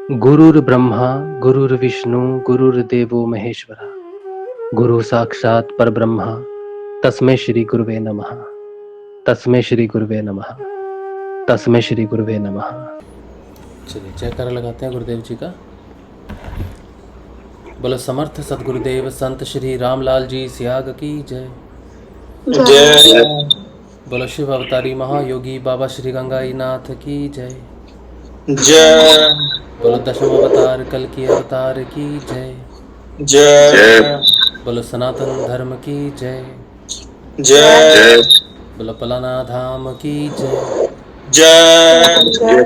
गुरुर्ब्रह्मा गुरुर्विष्णु गुरुर्देवो महेश्वरा गुरु साक्षात परब्रह्मा तस्मै श्री गुरुवे नमः। तस्मै श्री गुरुवे नमः। तस्मै श्री गुरुवे नमः। चलिए जयकारा लगाते हैं गुरुदेव जी का। बोलो समर्थ सतगुरुदेव संत श्री रामलाल जी सियाग की जय। जय। बोलो शिव अवतारी महायोगी बाबा श्री गंगाई नाथ की जय। जय। बोलो दशम अवतार कल की अवतार की जय। जय। बोलो सनातन धर्म की जय। जय। बोलो पलाना धाम की जय। जय।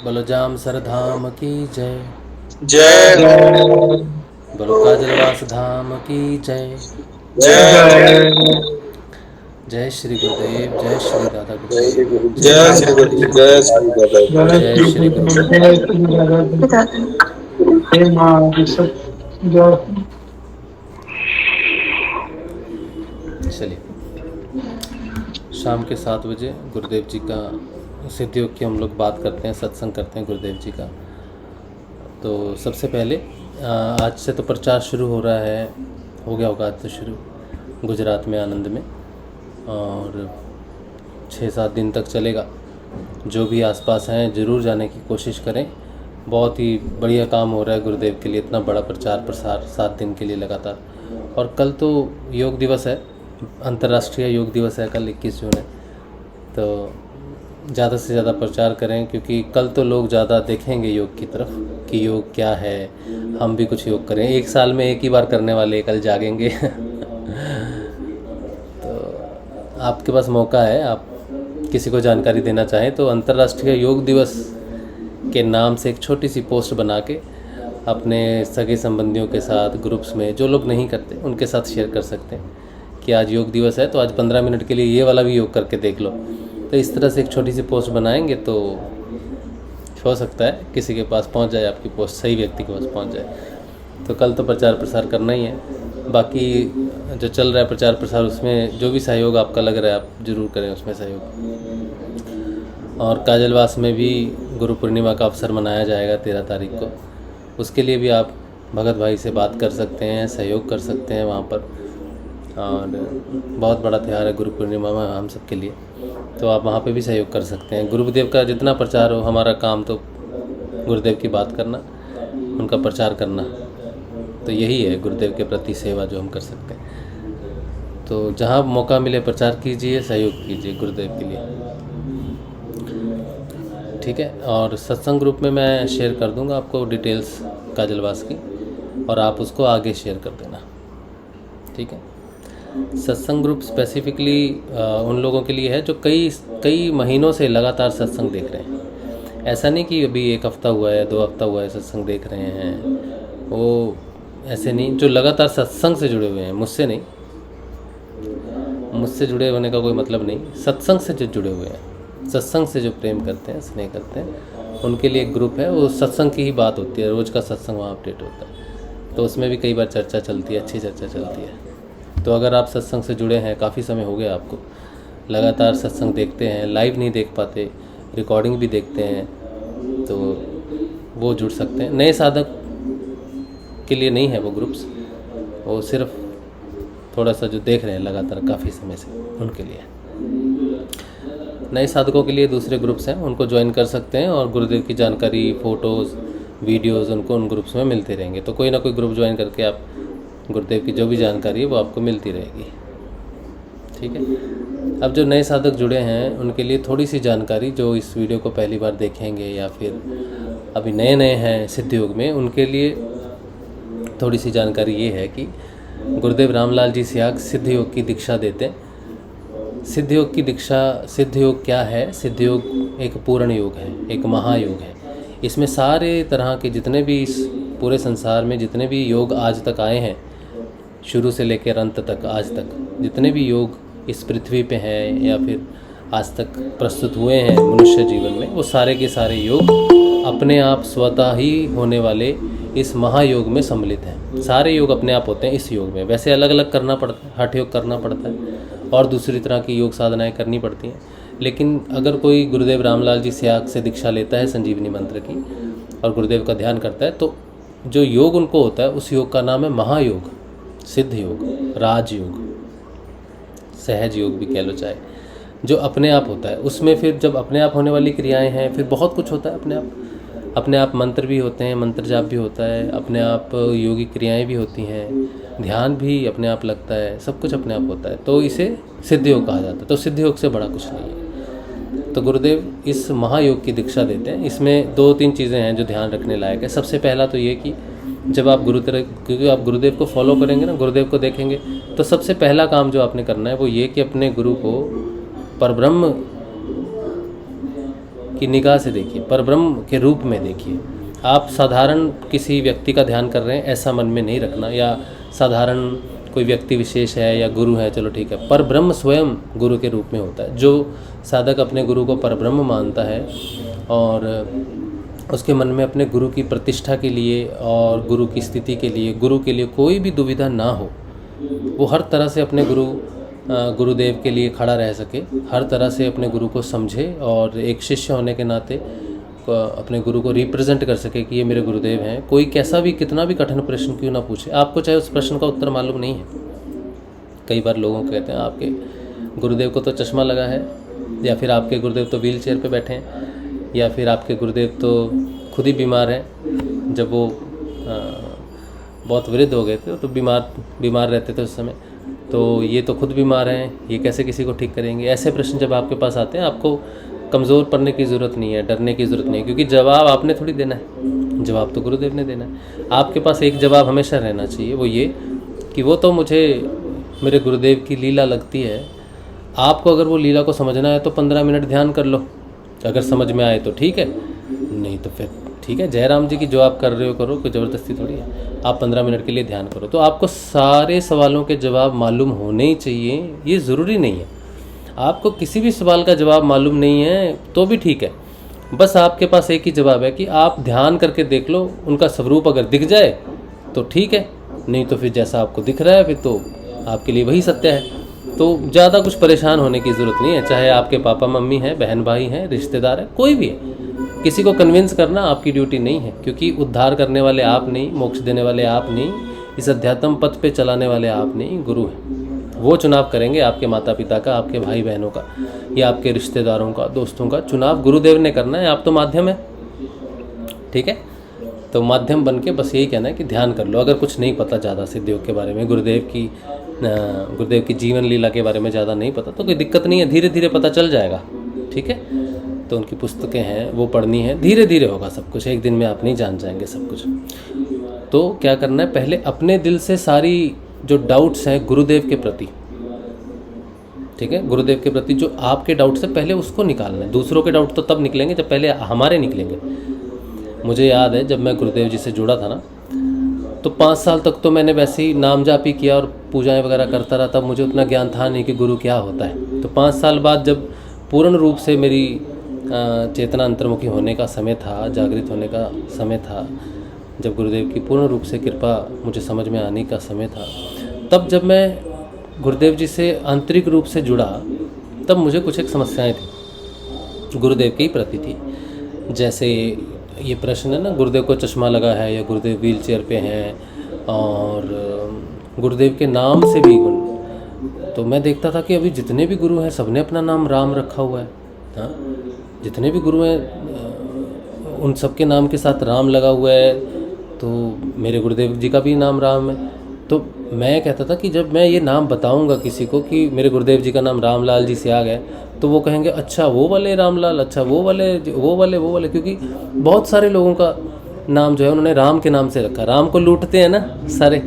बोलो जाम सर धाम की जय। जय। बोलो काजलवास धाम की जय। जय। जय श्री गुरुदेव जय श्री दादा गुरुदेव जय श्री गुरु जय श्री दादा जय श्री गुरुदेव। चलिए शाम के 7 बजे गुरुदेव जी का सिद्धियोग की हम लोग बात करते हैं, सत्संग करते हैं गुरुदेव जी का। तो सबसे पहले आज से तो प्रचार शुरू हो रहा है, हो गया होगा आज तो शुरू गुजरात में आनंद में, और 6-7 दिन तक चलेगा। जो भी आसपास हैं ज़रूर जाने की कोशिश करें। बहुत ही बढ़िया काम हो रहा है गुरुदेव के लिए, इतना बड़ा प्रचार प्रसार 7 दिन के लिए लगातार। और कल तो योग दिवस है, अंतर्राष्ट्रीय योग दिवस है, कल 21 जून है। तो ज़्यादा से ज़्यादा प्रचार करें, क्योंकि कल तो लोग ज़्यादा देखेंगे योग की तरफ कि योग क्या है, हम भी कुछ योग करें। एक साल में एक ही बार करने वाले कल जागेंगे। तो आपके पास मौका है, आप किसी को जानकारी देना चाहें तो अंतर्राष्ट्रीय योग दिवस के नाम से एक छोटी सी पोस्ट बना के अपने सगे संबंधियों के साथ ग्रुप्स में, जो लोग नहीं करते उनके साथ शेयर कर सकते हैं कि आज योग दिवस है, तो आज 15 मिनट के लिए ये वाला भी योग करके देख लो। तो इस तरह से एक छोटी सी पोस्ट बनाएंगे तो हो सकता है किसी के पास पहुंच जाए, आपकी पोस्ट सही व्यक्ति के पास पहुंच जाए। तो कल तो प्रचार प्रसार करना ही है। बाकी जो चल रहा है प्रचार प्रसार, उसमें जो भी सहयोग आपका लग रहा है आप ज़रूर करें उसमें सहयोग। और काजलवास में भी गुरु पूर्णिमा का अवसर मनाया जाएगा 13 तारीख को। उसके लिए भी आप भगत भाई से बात कर सकते हैं, सहयोग कर सकते हैं वहाँ पर। और बहुत बड़ा त्यौहार है गुरु पूर्णिमा में हम सब के लिए, तो आप वहाँ पे भी सहयोग कर सकते हैं। गुरुदेव का जितना प्रचार हो, हमारा काम तो गुरुदेव की बात करना, उनका प्रचार करना, तो यही है गुरुदेव के प्रति सेवा जो हम कर सकते हैं। तो जहाँ मौका मिले प्रचार कीजिए, सहयोग कीजिए गुरुदेव के लिए, ठीक है। और सत्संग ग्रुप में मैं शेयर कर दूंगा आपको डिटेल्स काजलवास की, और आप उसको आगे शेयर कर देना, ठीक है। सत्संग ग्रुप स्पेसिफिकली उन लोगों के लिए है जो कई महीनों से लगातार सत्संग देख रहे हैं। ऐसा नहीं कि अभी 1 हफ्ता हुआ है, 2 हफ्ता हुआ है सत्संग देख रहे हैं, वो ऐसे नहीं। जो लगातार सत्संग से जुड़े हुए हैं, मुझसे नहीं, मुझसे जुड़े होने का कोई मतलब नहीं, सत्संग से जो जुड़े हुए हैं, सत्संग से जो प्रेम करते हैं, स्नेह करते हैं, उनके लिए एक ग्रुप है। वो सत्संग की ही बात होती है, रोज़ का सत्संग वहाँ अपडेट होता है। तो उसमें भी कई बार चर्चा चलती है, अच्छी चर्चा चलती है। तो अगर आप सत्संग से जुड़े हैं, काफ़ी समय हो गया आपको, लगातार सत्संग देखते हैं, लाइव नहीं देख पाते, रिकॉर्डिंग भी देखते हैं, तो वो जुड़ सकते हैं। नए साधक के लिए नहीं है वो ग्रुप्स, वो सिर्फ थोड़ा सा जो देख रहे हैं लगातार काफ़ी समय से, उनके लिए। नए साधकों के लिए दूसरे ग्रुप्स हैं, उनको ज्वाइन कर सकते हैं, और गुरुदेव की जानकारी, फ़ोटोज़, वीडियोज़ उनको उन ग्रुप्स में मिलते रहेंगे। तो कोई ना कोई ग्रुप ज्वाइन करके आप गुरुदेव की जो भी जानकारी है वो आपको मिलती रहेगी, ठीक है। अब जो नए साधक जुड़े हैं उनके लिए थोड़ी सी जानकारी, जो इस वीडियो को पहली बार देखेंगे या फिर अभी नए हैं सिद्धियोग में, उनके लिए थोड़ी सी जानकारी ये है कि गुरुदेव रामलाल जी सियाग सिद्धियोग की दीक्षा देते हैं। सिद्धियोग की दीक्षा, सिद्धियोग क्या है? सिद्धियोग एक पूर्ण योग है, एक महायोग है। इसमें सारे तरह के जितने भी इस पूरे संसार में जितने भी योग आज तक आए हैं, शुरू से लेकर अंत तक, आज तक जितने भी योग इस पृथ्वी पे हैं या फिर आज तक प्रस्तुत हुए हैं मनुष्य जीवन में, वो सारे के सारे योग अपने आप स्वतः ही होने वाले इस महायोग में सम्मिलित हैं। सारे योग अपने आप होते हैं इस योग में। वैसे अलग अलग करना पड़ता है, हठ योग करना पड़ता है, और दूसरी तरह की योग साधनाएं करनी पड़ती हैं। लेकिन अगर कोई गुरुदेव रामलाल जी स्याग से दीक्षा लेता है संजीवनी मंत्र की और गुरुदेव का ध्यान करता है, तो जो योग उनको होता है उस योग का नाम है महायोग, सिद्ध योग, राजयोग, सहज योग भी कह लो चाहे, जो अपने आप होता है। उसमें फिर जब अपने आप होने वाली क्रियाएं हैं, फिर बहुत कुछ होता है अपने आप मंत्र भी होते हैं, मंत्र जाप भी होता है, अपने आप योगी क्रियाएं भी होती हैं, ध्यान भी अपने आप लगता है, सब कुछ अपने आप होता है। तो इसे सिद्ध योग कहा जाता है। तो सिद्ध योग से बड़ा कुछ नहीं है। तो गुरुदेव इस महायोग की दीक्षा देते हैं। इसमें 2-3 चीज़ें हैं जो ध्यान रखने लायक है। सबसे पहला तो ये कि जब आप क्योंकि आप गुरुदेव को फॉलो करेंगे ना, गुरुदेव को देखेंगे, तो सबसे पहला काम जो आपने करना है वो ये कि अपने गुरु को परब्रह्म की निगाह से देखिए, परब्रह्म के रूप में देखिए। आप साधारण किसी व्यक्ति का ध्यान कर रहे हैं ऐसा मन में नहीं रखना, या साधारण कोई व्यक्ति विशेष है या गुरु है, चलो ठीक है। परब्रह्म स्वयं गुरु के रूप में होता है। जो साधक अपने गुरु को परब्रह्म मानता है और उसके मन में अपने गुरु की प्रतिष्ठा के लिए और गुरु की स्थिति के लिए, गुरु के लिए कोई भी दुविधा ना हो, वो हर तरह से अपने गुरुदेव के लिए खड़ा रह सके, हर तरह से अपने गुरु को समझे और एक शिष्य होने के नाते अपने गुरु को रिप्रेजेंट कर सके कि ये मेरे गुरुदेव हैं। कोई कैसा भी, कितना भी कठिन प्रश्न क्यों ना पूछे, आपको चाहे उस प्रश्न का उत्तर मालूम नहीं है। कई बार लोगों को कहते हैं आपके गुरुदेव को तो चश्मा लगा है, या फिर आपके गुरुदेव तो व्हील चेयर पर बैठे हैं, या फिर आपके गुरुदेव तो खुद ही बीमार हैं। जब वो बहुत वृद्ध हो गए थे तो बीमार रहते थे उस समय, तो ये तो खुद बीमार हैं, ये कैसे किसी को ठीक करेंगे। ऐसे प्रश्न जब आपके पास आते हैं, आपको कमज़ोर पड़ने की ज़रूरत नहीं है, डरने की ज़रूरत नहीं है, क्योंकि जवाब आपने थोड़ी देना है, जवाब तो गुरुदेव ने देना है। आपके पास एक जवाब हमेशा रहना चाहिए, वो ये कि वो तो मुझे मेरे गुरुदेव की लीला लगती है। आपको अगर वो लीला को समझना है तो 15 मिनट ध्यान कर लो, अगर समझ में आए तो ठीक है, नहीं तो फिर ठीक है, जयराम जी की जो आप कर रहे हो करो, कोई ज़बरदस्ती थोड़ी है। आप 15 मिनट के लिए ध्यान करो। तो आपको सारे सवालों के जवाब मालूम होने ही चाहिए, ये ज़रूरी नहीं है। आपको किसी भी सवाल का जवाब मालूम नहीं है तो भी ठीक है, बस आपके पास एक ही जवाब है कि आप ध्यान करके देख लो, उनका स्वरूप अगर दिख जाए तो ठीक है, नहीं तो फिर जैसा आपको दिख रहा है फिर तो आपके लिए वही सत्य है। तो ज़्यादा कुछ परेशान होने की ज़रूरत नहीं है। चाहे आपके पापा मम्मी हैं, बहन भाई हैं, रिश्तेदार हैं, कोई भी है, किसी को कन्विंस करना आपकी ड्यूटी नहीं है, क्योंकि उद्धार करने वाले आप नहीं, मोक्ष देने वाले आप नहीं, इस अध्यात्म पथ पे चलाने वाले आप नहीं, गुरु हैं। वो चुनाव करेंगे आपके माता पिता का, आपके भाई बहनों का, या आपके रिश्तेदारों का, दोस्तों का चुनाव गुरुदेव ने करना है। आप तो माध्यम है, ठीक है। तो माध्यम बन के बस यही कहना है कि ध्यान कर लो। अगर कुछ नहीं पता ज़्यादा सिद्ध योग के बारे में, गुरुदेव की जीवन लीला के बारे में ज़्यादा नहीं पता, तो कोई दिक्कत नहीं है, धीरे धीरे पता चल जाएगा, ठीक है। तो उनकी पुस्तकें हैं वो पढ़नी है, धीरे धीरे होगा सब कुछ, एक दिन में आप नहीं जान जाएंगे सब कुछ। तो क्या करना है, पहले अपने दिल से सारी जो डाउट्स हैं गुरुदेव के प्रति, ठीक है, गुरुदेव के प्रति जो आपके डाउट्स हैं पहले उसको निकालना है। दूसरों के डाउट तो तब निकलेंगे जब पहले हमारे निकलेंगे। मुझे याद है जब मैं गुरुदेव जी से जुड़ा था ना, तो 5 साल तक तो मैंने वैसे ही नाम जाप ही किया और पूजाएं वगैरह करता रहा। तब मुझे उतना ज्ञान था नहीं कि गुरु क्या होता है। तो 5 साल बाद जब पूर्ण रूप से मेरी चेतना अंतर्मुखी होने का समय था, जागृत होने का समय था, जब गुरुदेव की पूर्ण रूप से कृपा मुझे समझ में आने का समय था, तब जब मैं गुरुदेव जी से आंतरिक रूप से जुड़ा, तब मुझे कुछ एक समस्याएं थी गुरुदेव के प्रति थी। जैसे ये प्रश्न है ना, गुरुदेव को चश्मा लगा है या गुरुदेव व्हील चेयर पे हैं, और गुरुदेव के नाम से भी गुण। तो मैं देखता था कि अभी जितने भी गुरु हैं सबने अपना नाम राम रखा हुआ है, हाँ, जितने भी गुरु हैं उन सबके नाम के साथ राम लगा हुआ है, तो मेरे गुरुदेव जी का भी नाम राम है। तो मैं कहता था कि जब मैं ये नाम बताऊंगा किसी को कि मेरे गुरुदेव जी का नाम रामलाल जी स्याग है, तो वो कहेंगे अच्छा वो वाले रामलाल, अच्छा वो वाले, क्योंकि बहुत सारे लोगों का नाम जो है उन्होंने राम के नाम से रखा। राम को लूटते हैं ना सारे,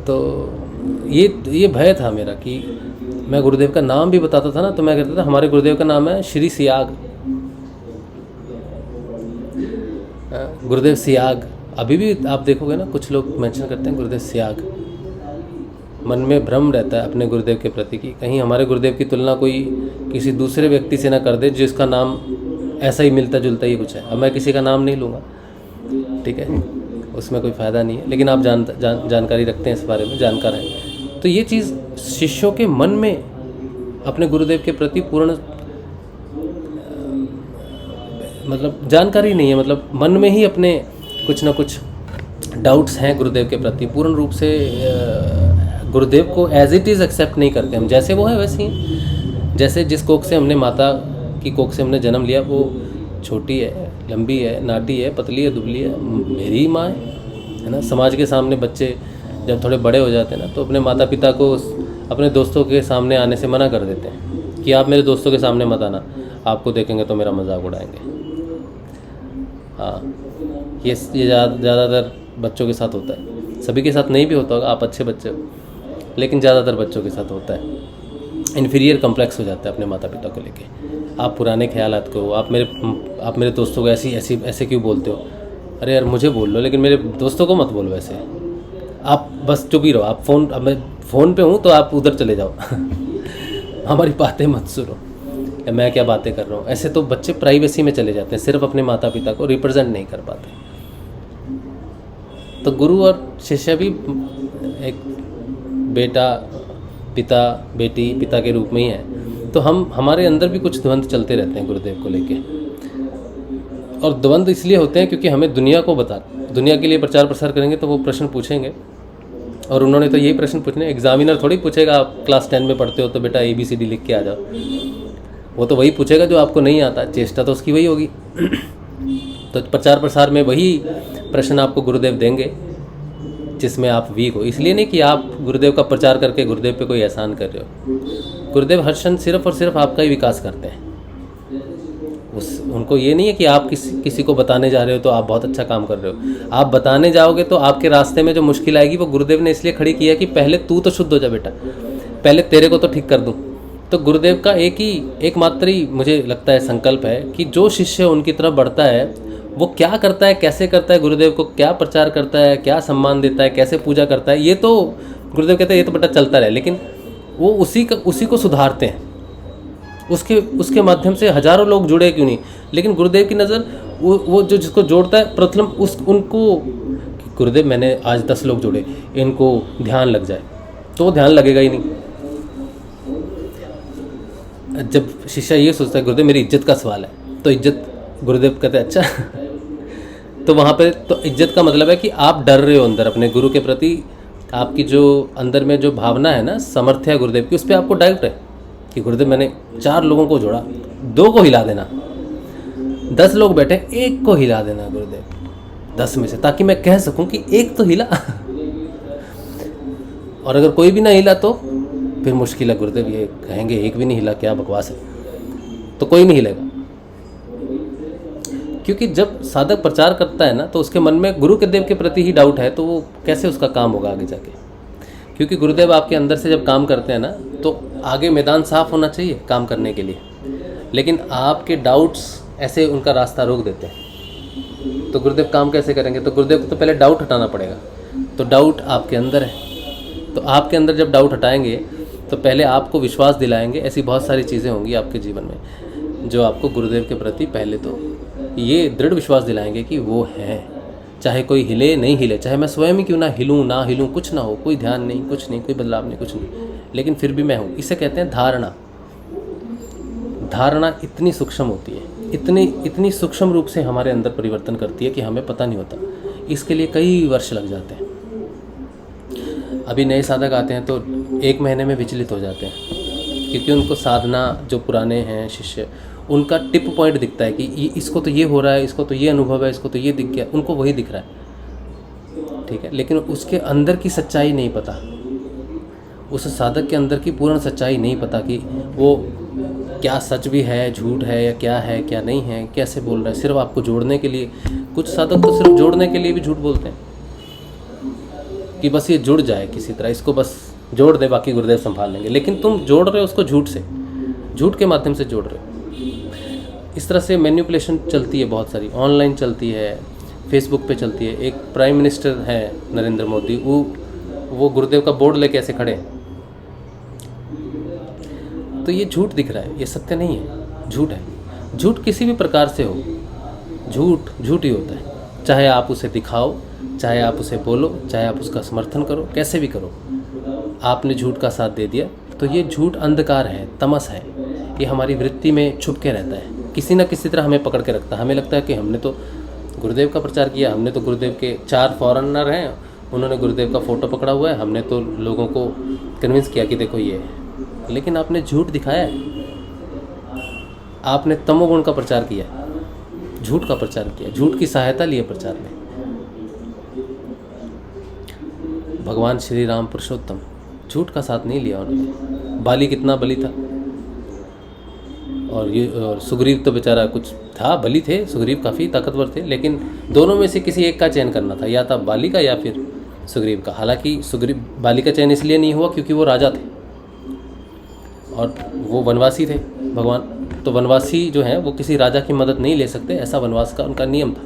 तो ये भय था मेरा कि मैं गुरुदेव का नाम भी बताता था ना, तो मैं कहता था हमारे गुरुदेव का नाम है श्री सियाग, गुरुदेव सियाग। अभी भी आप देखोगे ना कुछ लोग मेंशन करते हैं गुरुदेव सियाग। मन में भ्रम रहता है अपने गुरुदेव के प्रति कि कहीं हमारे गुरुदेव की तुलना कोई किसी दूसरे व्यक्ति से ना कर दे जिसका नाम ऐसा ही मिलता जुलता ही कुछ है। अब मैं किसी का नाम नहीं लूँगा, ठीक है, उसमें कोई फ़ायदा नहीं है, लेकिन आप जानकारी रखते हैं इस बारे में, जानकार हैं, तो ये चीज़ शिष्यों के मन में अपने गुरुदेव के प्रति पूर्ण मतलब जानकारी नहीं है, मतलब मन में ही अपने कुछ ना कुछ डाउट्स हैं गुरुदेव के प्रति। पूर्ण रूप से गुरुदेव को एज इट इज़ एक्सेप्ट नहीं करते हम, जैसे वो है वैसे ही। जैसे जिस कोख से हमने, माता की कोख से हमने जन्म लिया, वो छोटी है, लंबी है, नाटी है, पतली है, दुबली है, मेरी ही माँ है ना। समाज के सामने बच्चे जब थोड़े बड़े हो जाते हैं ना, तो अपने माता पिता को अपने दोस्तों के सामने आने से मना कर देते हैं कि आप मेरे दोस्तों के सामने मत आना, आपको देखेंगे तो मेरा मजाक उड़ाएंगे। हाँ, ये ज़्यादातर बच्चों के साथ होता है, सभी के साथ नहीं भी होता होगा, आप अच्छे बच्चे हो, लेकिन ज़्यादातर बच्चों के साथ होता है। इन्फीरियर कम्प्लेक्स हो जाता है अपने माता पिता को लेके। आप पुराने ख्यालात को, आप मेरे दोस्तों को ऐसे क्यों बोलते हो? अरे यार मुझे बोल लो, लेकिन मेरे दोस्तों को मत बोलो ऐसे। आप बस चुप ही रहो, आप मैं फ़ोन पे हूँ तो आप उधर चले जाओ हमारी बातें मत सुनो, मैं क्या बातें कर रहा हूँ। ऐसे तो बच्चे प्राइवेसी में चले जाते हैं, सिर्फ अपने माता पिता को रिप्रेजेंट नहीं कर पाते। तो गुरु और शिष्य भी एक बेटा पिता बेटी पिता के रूप में ही है। तो हमारे अंदर भी कुछ द्वंद्व चलते रहते हैं गुरुदेव को लेके, और द्वंद्व इसलिए होते हैं क्योंकि हमें दुनिया के लिए प्रचार प्रसार करेंगे तो वो प्रश्न पूछेंगे, और उन्होंने तो यही प्रश्न पूछने। एग्जामिनर थोड़ी पूछेगा आप क्लास 10 में पढ़ते हो तो बेटा ABCD लिख के आ जाओ, वो तो वही पूछेगा जो आपको नहीं आता, चेष्टा तो उसकी वही होगी तो प्रचार प्रसार में वही प्रश्न आपको गुरुदेव देंगे जिसमें आप वीक हो। इसलिए नहीं कि आप गुरुदेव का प्रचार करके गुरुदेव पे कोई एहसान कर रहे हो। गुरुदेव हर क्षण सिर्फ और सिर्फ आपका ही विकास करते हैं। उनको ये नहीं है कि आप किसी को बताने जा रहे हो तो आप बहुत अच्छा काम कर रहे हो। आप बताने जाओगे तो आपके रास्ते में जो मुश्किल आएगी वो गुरुदेव ने इसलिए खड़ी की है कि पहले तू तो शुद्ध हो जा बेटा, पहले तेरे को तो ठीक कर दूँ। तो गुरुदेव का एकमात्र ही मुझे लगता है संकल्प है कि जो शिष्य उनकी तरफ बढ़ता है वो क्या करता है, कैसे करता है, गुरुदेव को क्या प्रचार करता है, क्या सम्मान देता है, कैसे पूजा करता है, ये तो गुरुदेव कहते हैं ये तो बेटा चलता रहे, लेकिन वो उसी को सुधारते हैं। उसके माध्यम से हजारों लोग जुड़े क्यों नहीं, लेकिन गुरुदेव की नज़र वो जो जिसको जोड़ता है प्रथम उनको, गुरुदेव मैंने आज 10 लोग जोड़े, इनको ध्यान लग जाए, तो वो ध्यान लगेगा ही नहीं। जब शिष्य ये सोचता है गुरुदेव मेरी इज्जत का सवाल है, तो इज्जत गुरुदेव कहते हैं अच्छा तो वहाँ पे तो इज्जत का मतलब है कि आप डर रहे हो अंदर अपने गुरु के प्रति, आपकी जो अंदर में जो भावना है ना, समर्थ्य है गुरुदेव की, उस पर आपको डाउट है कि गुरुदेव मैंने 4 लोगों को जोड़ा, 2 को हिला देना, 10 लोग बैठे 1 को हिला देना गुरुदेव 10 में से, ताकि मैं कह सकूं कि 1 तो हिला और अगर कोई भी ना हिला तो फिर मुश्किल है, गुरुदेव ये कहेंगे 1 भी नहीं हिला, क्या बकवास है, तो कोई नहीं हिलेगा। क्योंकि जब साधक प्रचार करता है ना तो उसके मन में गुरु के देव के प्रति ही डाउट है, तो वो कैसे उसका काम होगा आगे जाके। क्योंकि गुरुदेव आपके अंदर से जब काम करते हैं ना तो आगे मैदान साफ होना चाहिए काम करने के लिए, लेकिन आपके डाउट्स ऐसे उनका रास्ता रोक देते हैं। तो गुरुदेव काम कैसे करेंगे? तो गुरुदेव को तो पहले डाउट हटाना पड़ेगा। तो डाउट आपके अंदर है, तो आपके अंदर जब डाउट हटाएंगे तो पहले आपको विश्वास दिलाएंगे। ऐसी बहुत सारी चीज़ें होंगी आपके जीवन में जो आपको गुरुदेव के प्रति पहले तो ये दृढ़ विश्वास दिलाएंगे कि वो है, चाहे कोई हिले नहीं हिले, चाहे मैं स्वयं ही क्यों ना हिलूँ, कुछ ना हो, कोई ध्यान नहीं, कुछ नहीं, कोई बदलाव नहीं, कुछ नहीं, लेकिन फिर भी मैं हूँ। इसे कहते हैं धारणा। धारणा इतनी सूक्ष्म होती है, इतनी सूक्ष्म रूप से हमारे अंदर परिवर्तन करती है कि हमें पता नहीं होता। इसके लिए कई वर्ष लग जाते हैं। अभी नए साधक आते हैं तो 1 महीने में विचलित हो जाते हैं, क्योंकि उनको साधना, जो पुराने हैं शिष्य, उनका टिप पॉइंट दिखता है कि इसको तो ये हो रहा है, इसको तो ये अनुभव है, इसको तो ये दिख गया, उनको वही दिख रहा है, ठीक है, लेकिन उसके अंदर की सच्चाई नहीं पता। उस साधक के अंदर की पूर्ण सच्चाई नहीं पता कि वो क्या सच भी है, झूठ है, या क्या है, क्या नहीं है, कैसे बोल रहा है, सिर्फ आपको जोड़ने के लिए। कुछ साधक तो सिर्फ जोड़ने के लिए भी झूठ बोलते हैं कि बस ये जुड़ जाए किसी तरह, इसको बस जोड़ दे, बाकी गुरुदेव संभाल लेंगे। लेकिन तुम जोड़ रहे हो उसको झूठ के माध्यम से जोड़ रहे हो। इस तरह से मैनिपुलेशन चलती है, बहुत सारी ऑनलाइन चलती है, फेसबुक पे चलती है। एक प्राइम मिनिस्टर है नरेंद्र मोदी, वो गुरुदेव का बोर्ड लेके ऐसे खड़े हैं, तो ये झूठ दिख रहा है, ये सत्य नहीं है, झूठ है। झूठ किसी भी प्रकार से हो, झूठ ही होता है, चाहे आप उसे दिखाओ, चाहे आप उसे बोलो, चाहे आप उसका समर्थन करो, कैसे भी करो, आपने झूठ का साथ दे दिया, तो ये झूठ अंधकार है, तमस है, ये हमारी वृत्ति में छुप के रहता है, किसी न किसी तरह हमें पकड़ के रखता है। हमें लगता है कि हमने तो गुरुदेव का प्रचार किया, हमने तो गुरुदेव के 4 फॉरेनर हैं, उन्होंने गुरुदेव का फ़ोटो पकड़ा हुआ है, हमने तो लोगों को कन्विंस किया कि देखो ये है। लेकिन आपने झूठ दिखाया है, आपने तमोगुण का प्रचार किया, झूठ का प्रचार किया, झूठ की सहायता ली है प्रचार में। भगवान श्री राम पुरुषोत्तम झूठ का साथ नहीं लिया उन्होंने। बाली कितना बली था, और सुग्रीव तो बेचारा कुछ था, बली थे, सुग्रीव काफ़ी ताकतवर थे, लेकिन दोनों में से किसी एक का चयन करना था, या था बाली का या फिर सुग्रीव का। हालांकि सुग्रीव बाली का चयन इसलिए नहीं हुआ क्योंकि वो राजा थे और वो वनवासी थे भगवान, तो वनवासी जो हैं वो किसी राजा की मदद नहीं ले सकते, ऐसा वनवास का उनका नियम था।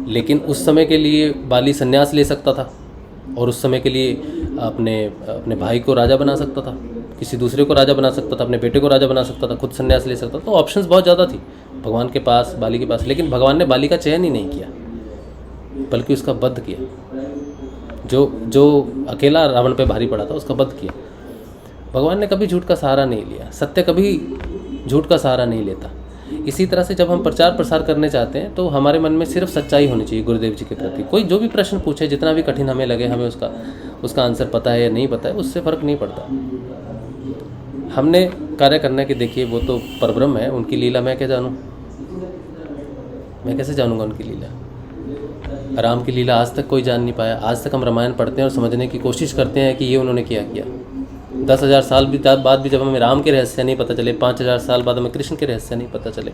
लेकिन उस समय के लिए बाली संन्यास ले सकता था और उस समय के लिए अपने भाई को राजा बना सकता था, किसी दूसरे को राजा बना सकता था, अपने बेटे को राजा बना सकता था, खुद संन्यास ले सकता था। तो ऑप्शंस बहुत ज़्यादा थी भगवान के पास, बाली के पास। लेकिन भगवान ने बाली का चयन ही नहीं किया, बल्कि उसका वध किया। जो अकेला रावण पे भारी पड़ा था उसका वध किया। भगवान ने कभी झूठ का सहारा नहीं लिया, सत्य कभी झूठ का सहारा नहीं लेता। इसी तरह से जब हम प्रचार प्रसार करने चाहते हैं तो हमारे मन में सिर्फ सच्चाई होनी चाहिए गुरुदेव जी के प्रति। कोई जो भी प्रश्न पूछे, जितना भी कठिन हमें लगे, हमें उसका आंसर पता है या नहीं पता है, उससे फ़र्क नहीं पड़ता। हमने कार्य करना कि देखिए वो तो परब्रह्म है, उनकी लीला मैं क्या जानूँ, मैं कैसे जानूँगा उनकी लीला। राम की लीला आज तक कोई जान नहीं पाया। आज तक हम रामायण पढ़ते हैं और समझने की कोशिश करते हैं कि ये उन्होंने क्या किया। 10,000 साल बाद भी जब हमें राम के रहस्य नहीं पता चले, 5,000 साल बाद हमें कृष्ण के रहस्य नहीं पता चले,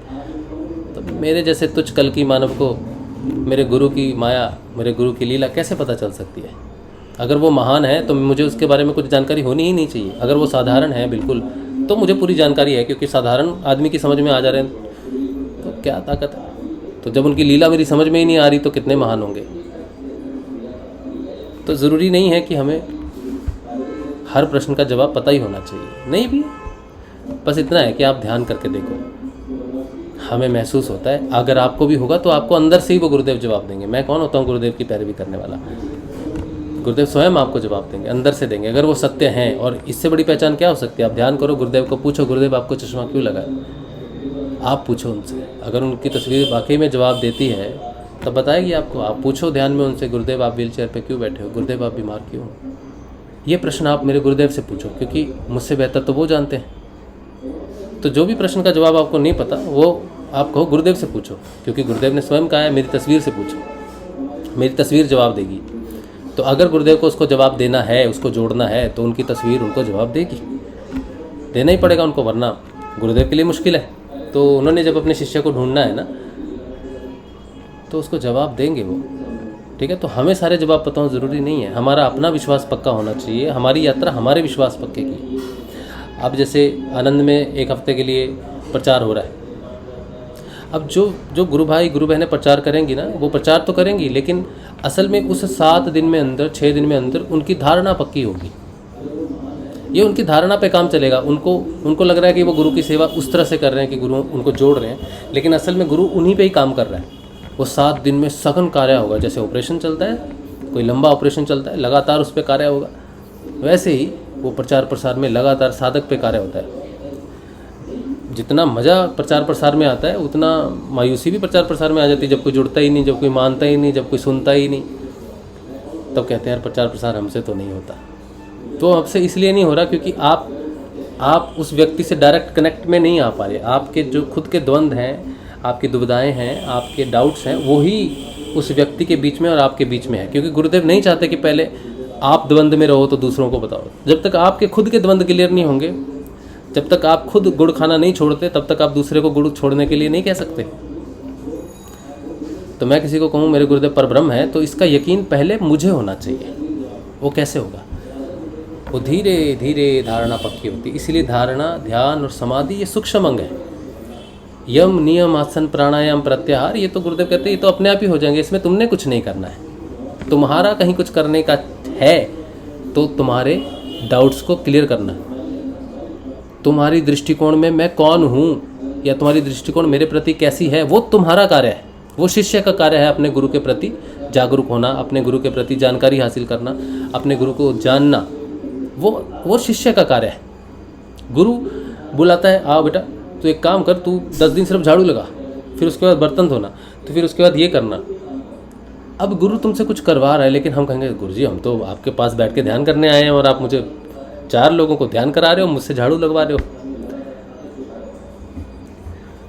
तो मेरे जैसे तुच्छ कल की मानव को मेरे गुरु की माया, मेरे गुरु की लीला कैसे पता चल सकती है। अगर वो महान है तो मुझे उसके बारे में कुछ जानकारी होनी ही नहीं चाहिए। अगर वो साधारण है बिल्कुल, तो मुझे पूरी जानकारी है, क्योंकि साधारण आदमी की समझ में आ जा रहे हैं तो क्या ताकत है। तो जब उनकी लीला मेरी समझ में ही नहीं आ रही तो कितने महान होंगे। तो ज़रूरी नहीं है कि हमें हर प्रश्न का जवाब पता ही होना चाहिए, नहीं भी, बस इतना है कि आप ध्यान करके देखो, हमें महसूस होता है। अगर आपको भी होगा तो आपको अंदर से ही वो गुरुदेव जवाब देंगे। मैं कौन होता हूँ गुरुदेव की पैरवी करने वाला? गुरुदेव स्वयं आपको जवाब देंगे, अंदर से देंगे, अगर वो सत्य हैं। और इससे बड़ी पहचान क्या हो सकती है? आप ध्यान करो, गुरुदेव को पूछो, गुरुदेव आपको चश्मा क्यों लगा है? आप पूछो उनसे। अगर उनकी तस्वीर वाकई में जवाब देती है तब बताएगी आपको। आप पूछो ध्यान में उनसे, गुरुदेव आप व्हील चेयर पर क्यों बैठे हो? गुरुदेव आप बीमार क्यों हो? ये प्रश्न आप मेरे गुरुदेव से पूछो, क्योंकि मुझसे बेहतर तो वो जानते हैं। तो जो भी प्रश्न का जवाब आपको नहीं पता वो आप कहो गुरुदेव से पूछो, क्योंकि गुरुदेव ने स्वयं कहा है मेरी तस्वीर से पूछो, मेरी तस्वीर जवाब देगी। तो अगर गुरुदेव को उसको जवाब देना है, उसको जोड़ना है, तो उनकी तस्वीर उनको जवाब देगी, देना ही पड़ेगा उनको, वरना गुरुदेव के लिए मुश्किल है। तो उन्होंने जब अपने शिष्य को ढूंढना है ना, तो उसको जवाब देंगे वो, ठीक है। तो हमें सारे जवाब पता हो ज़रूरी नहीं है, हमारा अपना विश्वास पक्का होना चाहिए, हमारी यात्रा हमारे विश्वास पक्के की। अब जैसे आनंद में 1 हफ्ते के लिए प्रचार हो रहा है। अब जो गुरु भाई गुरु बहनें प्रचार करेंगी ना, वो प्रचार तो करेंगी, लेकिन असल में उस 7 दिन में अंदर, 6 दिन में अंदर उनकी धारणा पक्की होगी। ये उनकी धारणा पे काम चलेगा। उनको लग रहा है कि वो गुरु की सेवा उस तरह से कर रहे हैं कि गुरु उनको जोड़ रहे हैं, लेकिन असल में गुरु उन्हीं पे ही काम कर रहा है। वो 7 दिन में सघन कार्य होगा। जैसे ऑपरेशन चलता है, कोई लंबा ऑपरेशन चलता है, लगातार उस पर कार्य होगा, वैसे ही वो प्रचार प्रसार में लगातार साधक पे कार्य होता है। जितना मज़ा प्रचार प्रसार में आता है उतना मायूसी भी प्रचार प्रसार में आ जाती है। जब कोई जुड़ता ही नहीं, जब कोई मानता ही नहीं, जब कोई सुनता ही नहीं, तब कहते हैं यार प्रचार प्रसार हमसे तो नहीं होता। तो हमसे इसलिए नहीं हो रहा क्योंकि आप उस व्यक्ति से डायरेक्ट कनेक्ट में नहीं आ पा रहे। आपके जो खुद के द्वंद्व हैं, आपकी दुविधाएं हैं, आपके डाउट्स हैं, वही उस व्यक्ति के बीच में और आपके बीच में है। क्योंकि गुरुदेव नहीं चाहते कि पहले आप द्वंद्व में रहो तो दूसरों को बताओ। जब तक आपके खुद के द्वंद्व क्लियर नहीं होंगे, जब तक आप खुद गुड़ खाना नहीं छोड़ते, तब तक आप दूसरे को गुड़ छोड़ने के लिए नहीं कह सकते। तो मैं किसी को कहूँ मेरे गुरुदेव परब्रह्म है, तो इसका यकीन पहले मुझे होना चाहिए। वो कैसे होगा? वो धीरे धीरे धारणा पक्की होती है। इसीलिए धारणा, ध्यान और समाधि ये सूक्ष्म अंग है। यम, नियम, आसन, प्राणायाम, प्रत्याहार, ये तो गुरुदेव कहते हैं ये तो अपने आप ही हो जाएंगे, इसमें तुमने कुछ नहीं करना है। तुम्हारा कहीं कुछ करने का है तो तुम्हारे डाउट्स को क्लियर करना है। तुम्हारी दृष्टिकोण में मैं कौन हूँ या तुम्हारी दृष्टिकोण मेरे प्रति कैसी है, वो तुम्हारा कार्य है। वो शिष्य का कार्य है अपने गुरु के प्रति जागरूक होना, अपने गुरु के प्रति जानकारी हासिल करना, अपने गुरु को जानना। वो शिष्य का कार्य है। गुरु बुलाता है, आओ बेटा तू एक काम कर, तू 10 दिन सिर्फ झाड़ू लगा, फिर उसके बाद बर्तन धोना, तो फिर उसके बाद ये करना। अब गुरु तुमसे कुछ करवा रहा है, लेकिन हम कहेंगे गुरुजी हम तो आपके पास बैठ के ध्यान करने आए हैं और आप मुझे 4 लोगों को ध्यान करा रहे हो, मुझसे झाड़ू लगवा रहे हो।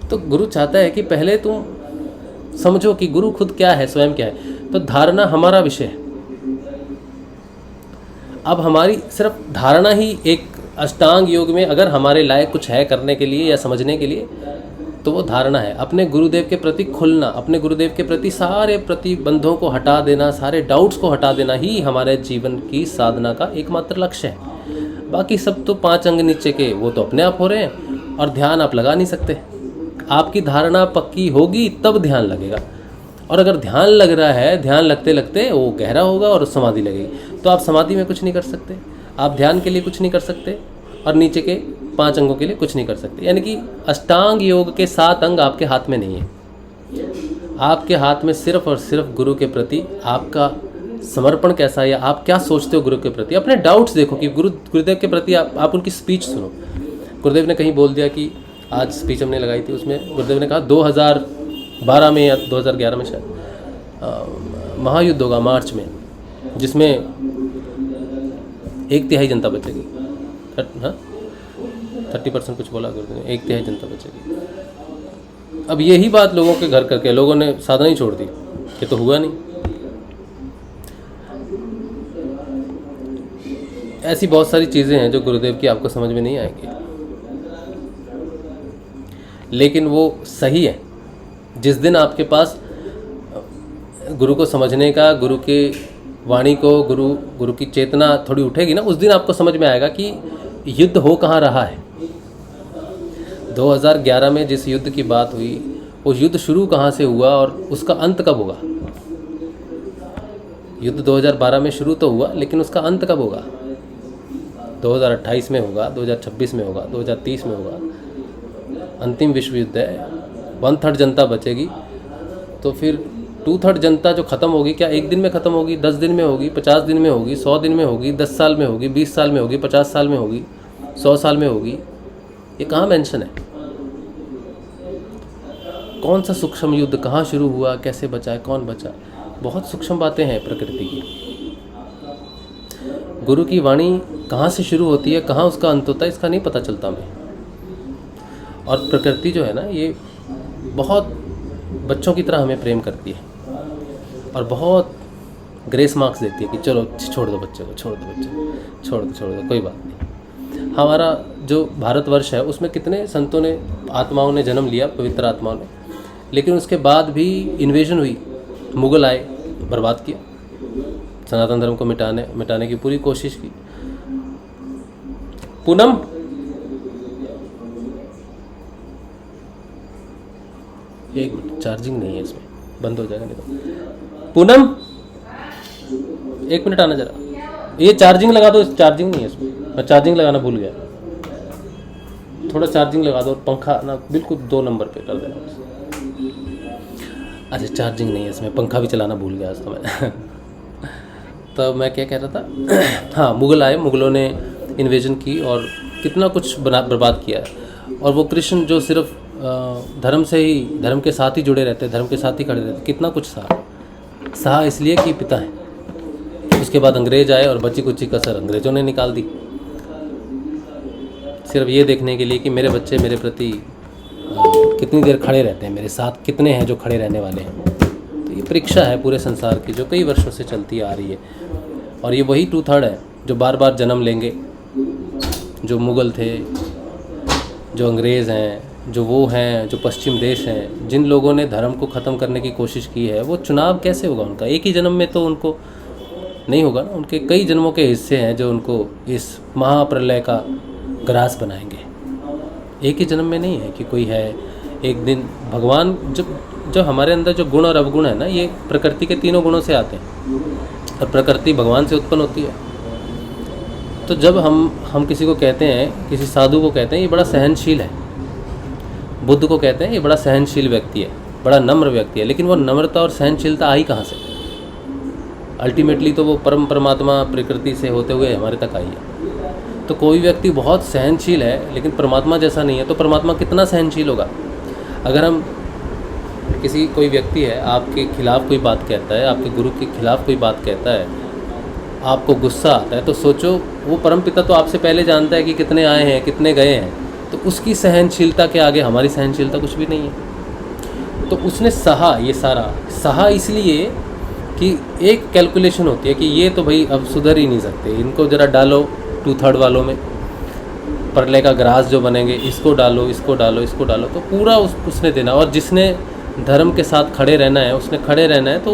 तो गुरु चाहता है कि पहले तुम समझो कि गुरु खुद क्या है, स्वयं क्या है। तो धारणा हमारा विषय है। अब हमारी सिर्फ धारणा ही एक अष्टांग योग में अगर हमारे लायक कुछ है करने के लिए या समझने के लिए, तो वो धारणा है। अपने गुरुदेव के प्रति खुलना, अपने गुरुदेव के प्रति सारे प्रतिबंधों को हटा देना, सारे डाउट्स को हटा देना ही हमारे जीवन की साधना का एकमात्र लक्ष्य है। बाकी सब तो 5 अंग नीचे के वो तो अपने आप हो रहे हैं, और ध्यान आप लगा नहीं सकते। आपकी धारणा पक्की होगी तब ध्यान लगेगा, और अगर ध्यान लग रहा है, ध्यान लगते लगते वो गहरा होगा और समाधि लगेगी, तो आप समाधि में कुछ नहीं कर सकते, आप ध्यान के लिए कुछ नहीं कर सकते, और नीचे के 5 अंगों के लिए कुछ नहीं कर सकते। यानी कि अष्टांग योग के 7 अंग आपके हाथ में नहीं है। आपके हाथ में सिर्फ और सिर्फ गुरु के प्रति आपका समर्पण कैसा है, या आप क्या सोचते हो गुरु के प्रति। अपने डाउट्स देखो कि गुरुदेव के प्रति आप उनकी स्पीच सुनो। गुरुदेव ने कहीं बोल दिया कि आज स्पीच हमने लगाई थी, उसमें गुरुदेव ने कहा 2012 में या 2011 में शायद महायुद्ध होगा मार्च में, जिसमें 1/3 जनता बचेगी। हाँ 30% कुछ बोला गुरुदेव ने, 1/3 जनता बचेगी। अब यही बात लोगों के घर करके लोगों ने साधना ही छोड़ दी, ये तो हुआ नहीं। ऐसी बहुत सारी चीज़ें हैं जो गुरुदेव की आपको समझ में नहीं आएंगी, लेकिन वो सही है। जिस दिन आपके पास गुरु को समझने का, गुरु के वाणी को, गुरु की चेतना थोड़ी उठेगी ना, उस दिन आपको समझ में आएगा कि युद्ध हो कहाँ रहा है। 2011 में जिस युद्ध की बात हुई, वो युद्ध शुरू कहाँ से हुआ और उसका अंत कब होगा। युद्ध 2012 में शुरू तो हुआ, लेकिन उसका अंत कब होगा। 2028 में होगा, 2026 में होगा, 2030 में होगा। अंतिम विश्व युद्ध है, 1/3 जनता बचेगी, तो फिर 2/3 जनता जो ख़त्म होगी, क्या एक दिन में ख़त्म होगी, 10 दिन में होगी, 50 दिन में होगी, 100 दिन में होगी, 10 साल में होगी, 20 साल में होगी, 50 साल में होगी, 100 साल में होगी। ये कहाँ मेंशन है? कौन सा सूक्ष्म युद्ध कहाँ शुरू हुआ, कैसे बचा है, कौन बचा? बहुत सूक्ष्म बातें हैं प्रकृति की। गुरु की वाणी कहाँ से शुरू होती है, कहाँ उसका अंत होता है, इसका नहीं पता चलता हमें। और प्रकृति जो है ना, ये बहुत बच्चों की तरह हमें प्रेम करती है और बहुत ग्रेस मार्क्स देती है कि चलो छोड़ दो बच्चे को, छोड़ दो, कोई बात नहीं। हमारा जो भारतवर्ष है उसमें कितने संतों ने, आत्माओं ने जन्म लिया, पवित्र आत्माओं ने, लेकिन उसके बाद भी इन्वेजन हुई, मुग़ल आए, बर्बाद किया, सनातन धर्म को मिटाने की पूरी कोशिश की। पूनम, एक मिनट, चार्जिंग नहीं है इसमें, बंद हो जाएगा नहीं तो। पूनम 1 मिनट आना जरा, ये चार्जिंग लगा दो, चार्जिंग नहीं है इसमें, मैं चार्जिंग लगाना भूल गया। थोड़ा चार्जिंग लगा दो और पंखा ना बिल्कुल 2 नंबर पे कर देना। अच्छा चार्जिंग नहीं है इसमें, पंखा भी चलाना भूल गया आज तो मैं। तो मैं क्या कह रहा था, हाँ मुग़ल आए, मुग़लों ने इन्वेजन की और कितना कुछ बर्बाद किया है। और वो कृष्ण जो सिर्फ धर्म के साथ ही जुड़े रहते, धर्म के साथ ही खड़े रहते, कितना कुछ सहा इसलिए कि पिता है। उसके बाद अंग्रेज आए और बची कुची कसर अंग्रेज़ों ने निकाल दी, सिर्फ ये देखने के लिए कि मेरे बच्चे मेरे प्रति कितनी देर खड़े रहते हैं, मेरे साथ कितने हैं जो खड़े रहने वाले हैं। तो ये परीक्षा है पूरे संसार की, जो कई वर्षों से चलती आ रही है। और ये वही 2/3 है जो बार बार जन्म लेंगे, जो मुग़ल थे, जो अंग्रेज़ हैं, जो वो हैं, जो पश्चिम देश हैं, जिन लोगों ने धर्म को ख़त्म करने की कोशिश की है। वो चुनाव कैसे होगा उनका? एक ही जन्म में तो उनको नहीं होगा ना, उनके कई जन्मों के हिस्से हैं जो उनको इस महाप्रलय का ग्रास बनाएंगे। एक ही जन्म में नहीं है कि कोई है। एक दिन भगवान जो हमारे अंदर जो गुण और अवगुण है ना, ये प्रकृति के 3 गुणों से आते हैं और प्रकृति भगवान से उत्पन्न होती है। तो जब हम किसी को कहते हैं, किसी साधु को कहते हैं ये बड़ा सहनशील है, बुद्ध को कहते हैं ये बड़ा सहनशील व्यक्ति है, बड़ा नम्र व्यक्ति है, लेकिन वो नम्रता और सहनशीलता आई कहाँ से? अल्टीमेटली तो वो परम परमात्मा प्रकृति से होते हुए हमारे तक आई है। तो कोई व्यक्ति बहुत सहनशील है लेकिन परमात्मा जैसा नहीं है, तो परमात्मा कितना सहनशील होगा? अगर हम कोई व्यक्ति है, आपके खिलाफ़ कोई बात कहता है, आपके गुरु के खिलाफ़ कोई बात कहता है, आपको गुस्सा आता है, तो सोचो वो परमपिता तो आपसे पहले जानता है कि कितने आए हैं कितने गए हैं, तो उसकी सहनशीलता के आगे हमारी सहनशीलता कुछ भी नहीं है। तो उसने सहा, ये सारा सहा इसलिए कि एक कैलकुलेशन होती है कि ये तो भाई अब सुधर ही नहीं सकते, इनको ज़रा डालो 2/3 वालों में, परले का ग्रास जो बनेंगे इसको डालो इसको डालो इसको डालो, तो पूरा उसने देना। और जिसने धर्म के साथ खड़े रहना है उसने खड़े रहना है, तो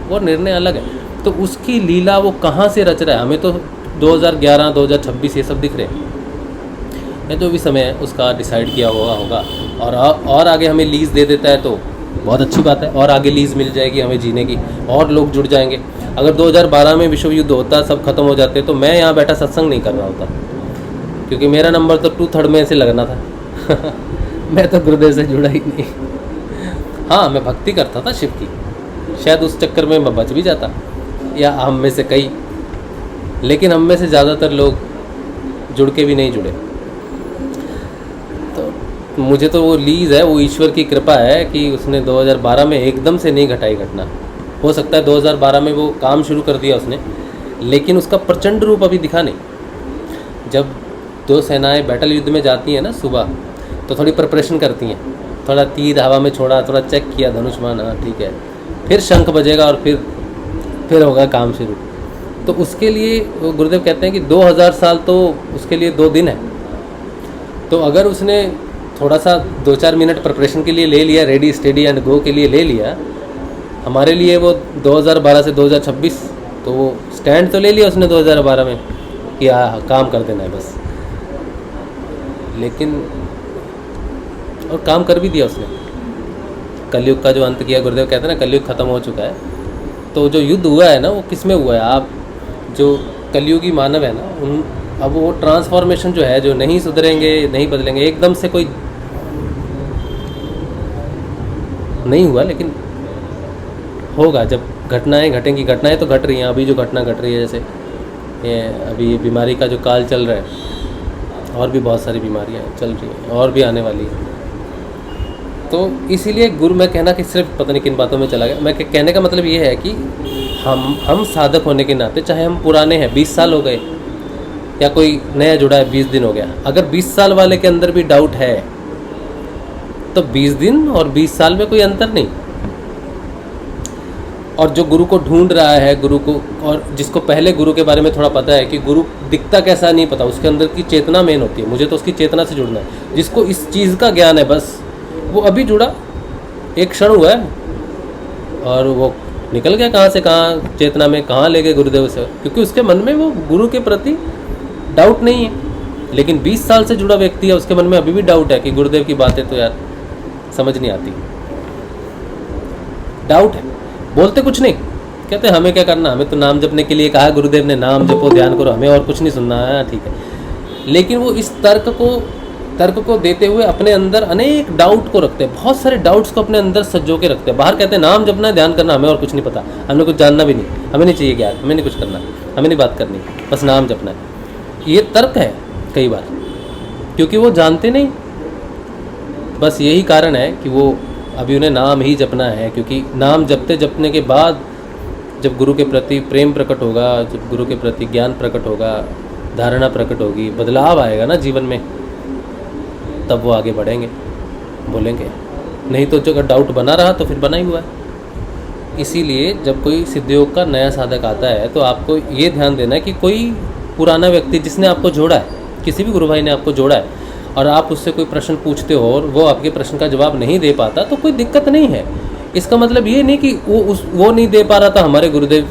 वो निर्णय अलग है। तो उसकी लीला वो कहाँ से रच रहा है? हमें तो 2011 2026 ये सब दिख रहे हैं, या जो भी समय है उसका डिसाइड किया हुआ होगा, और आगे हमें लीज़ दे देता है तो बहुत अच्छी बात है, और आगे लीज़ मिल जाएगी हमें जीने की, और लोग जुड़ जाएंगे। अगर 2012 में विश्व युद्ध होता, सब खत्म हो जाते, तो मैं यहाँ बैठा सत्संग नहीं कर रहा होता, क्योंकि मेरा नंबर तो 2/3 में से लगना था मैं तो गुरुदेव से जुड़ा ही नहीं। हाँ, मैं भक्ति करता था शिव की, शायद उस चक्कर में मैं बच भी जाता, या हम में से कई, लेकिन हम में से ज़्यादातर लोग जुड़ के भी नहीं जुड़े। तो मुझे तो वो लीज़ है, वो ईश्वर की कृपा है कि उसने 2012 में एकदम से नहीं घटाई घटना। हो सकता है 2012 में वो काम शुरू कर दिया उसने, लेकिन उसका प्रचंड रूप अभी दिखा नहीं। जब 2 सेनाएं बैटल युद्ध में जाती हैं ना सुबह, तो थोड़ी प्रिपरेशन करती हैं, थोड़ा तीर हवा में छोड़ा, थोड़ा चेक किया धनुष्मान, हाँ ठीक है, फिर शंख बजेगा और फिर होगा काम शुरू। तो उसके लिए वो गुरुदेव कहते हैं कि 2000 साल तो उसके लिए 2 दिन है। तो अगर उसने थोड़ा सा 2-4 मिनट प्रिपरेशन के लिए ले लिया, रेडी स्टेडी एंड गो के लिए ले लिया, हमारे लिए वो 2012 से 2026, तो वो स्टैंड तो ले लिया उसने 2012 में कि काम कर देना है बस, लेकिन और काम कर भी दिया उसने। कलयुग का जो अंत किया, गुरुदेव कहते हैं ना कलयुग खत्म हो चुका है। तो जो युद्ध हुआ है ना, वो किस में हुआ है? आप जो कलयुगी मानव है ना, अब वो ट्रांसफॉर्मेशन जो है, जो नहीं सुधरेंगे नहीं बदलेंगे, एकदम से कोई नहीं हुआ, लेकिन होगा जब घटनाएं घटेंगी। घटनाएं तो घट रही हैं, अभी जो घटना घट रही है, जैसे ये अभी बीमारी का जो काल चल रहा है, और भी बहुत सारी बीमारियां चल रही हैं और भी आने वाली है। तो इसीलिए गुरु, मैं कहना कि सिर्फ पता नहीं किन बातों में चला गया, मैं कहने का मतलब ये है कि हम साधक होने के नाते, चाहे हम पुराने हैं 20 साल हो गए, या कोई नया जुड़ा है 20 दिन हो गया, अगर 20 साल वाले के अंदर भी डाउट है तो 20 दिन और 20 साल में कोई अंतर नहीं। और जो गुरु को ढूंढ रहा है, गुरु को, और जिसको पहले गुरु के बारे में थोड़ा पता है कि गुरु दिखता कैसा नहीं पता, उसके अंदर की चेतना मेन होती है। मुझे तो उसकी चेतना से जुड़ना है। जिसको इस चीज़ का ज्ञान है, बस वो अभी जुड़ा, एक क्षण हुआ है और वो निकल गया कहाँ से कहाँ, चेतना में कहाँ ले गए गुरुदेव से, क्योंकि उसके मन में वो गुरु के प्रति डाउट नहीं है। लेकिन 20 साल से जुड़ा व्यक्ति है, उसके मन में अभी भी डाउट है कि गुरुदेव की बातें तो यार समझ नहीं आती, डाउट है। बोलते कुछ नहीं, कहते हमें क्या करना, हमें तो नाम जपने के लिए कहा गुरुदेव ने, नाम जपो ध्यान करो, हमें और कुछ नहीं सुनना है, ठीक है। लेकिन वो इस तर्क को देते हुए अपने अंदर अनेक डाउट को रखते हैं, बहुत सारे डाउट्स को अपने अंदर सजो के रखते हैं। बाहर कहते हैं नाम जपना है, ध्यान करना, हमें और कुछ नहीं पता, हमें कुछ जानना भी नहीं, हमें नहीं चाहिए ज्ञान, हमें नहीं कुछ करना, हमें नहीं बात करनी, बस नाम जपना है। ये तर्क है कई बार, क्योंकि वो जानते नहीं। बस यही कारण है कि वो अभी उन्हें नाम ही जपना है, क्योंकि नाम जपने के बाद जब गुरु के प्रति प्रेम प्रकट होगा, जब गुरु के प्रति ज्ञान प्रकट होगा, धारणा प्रकट होगी, बदलाव आएगा ना जीवन में, तब वो आगे बढ़ेंगे, बोलेंगे। नहीं तो जो अगर डाउट बना रहा तो फिर बना ही हुआ है। इसीलिए जब कोई सिद्धयोग का नया साधक आता है तो आपको ये ध्यान देना है कि कोई पुराना व्यक्ति जिसने आपको जोड़ा है, किसी भी गुरु भाई ने आपको जोड़ा है, और आप उससे कोई प्रश्न पूछते हो और वो आपके प्रश्न का जवाब नहीं दे पाता, तो कोई दिक्कत नहीं है। इसका मतलब ये नहीं कि वो नहीं दे पा रहा था, हमारे गुरुदेव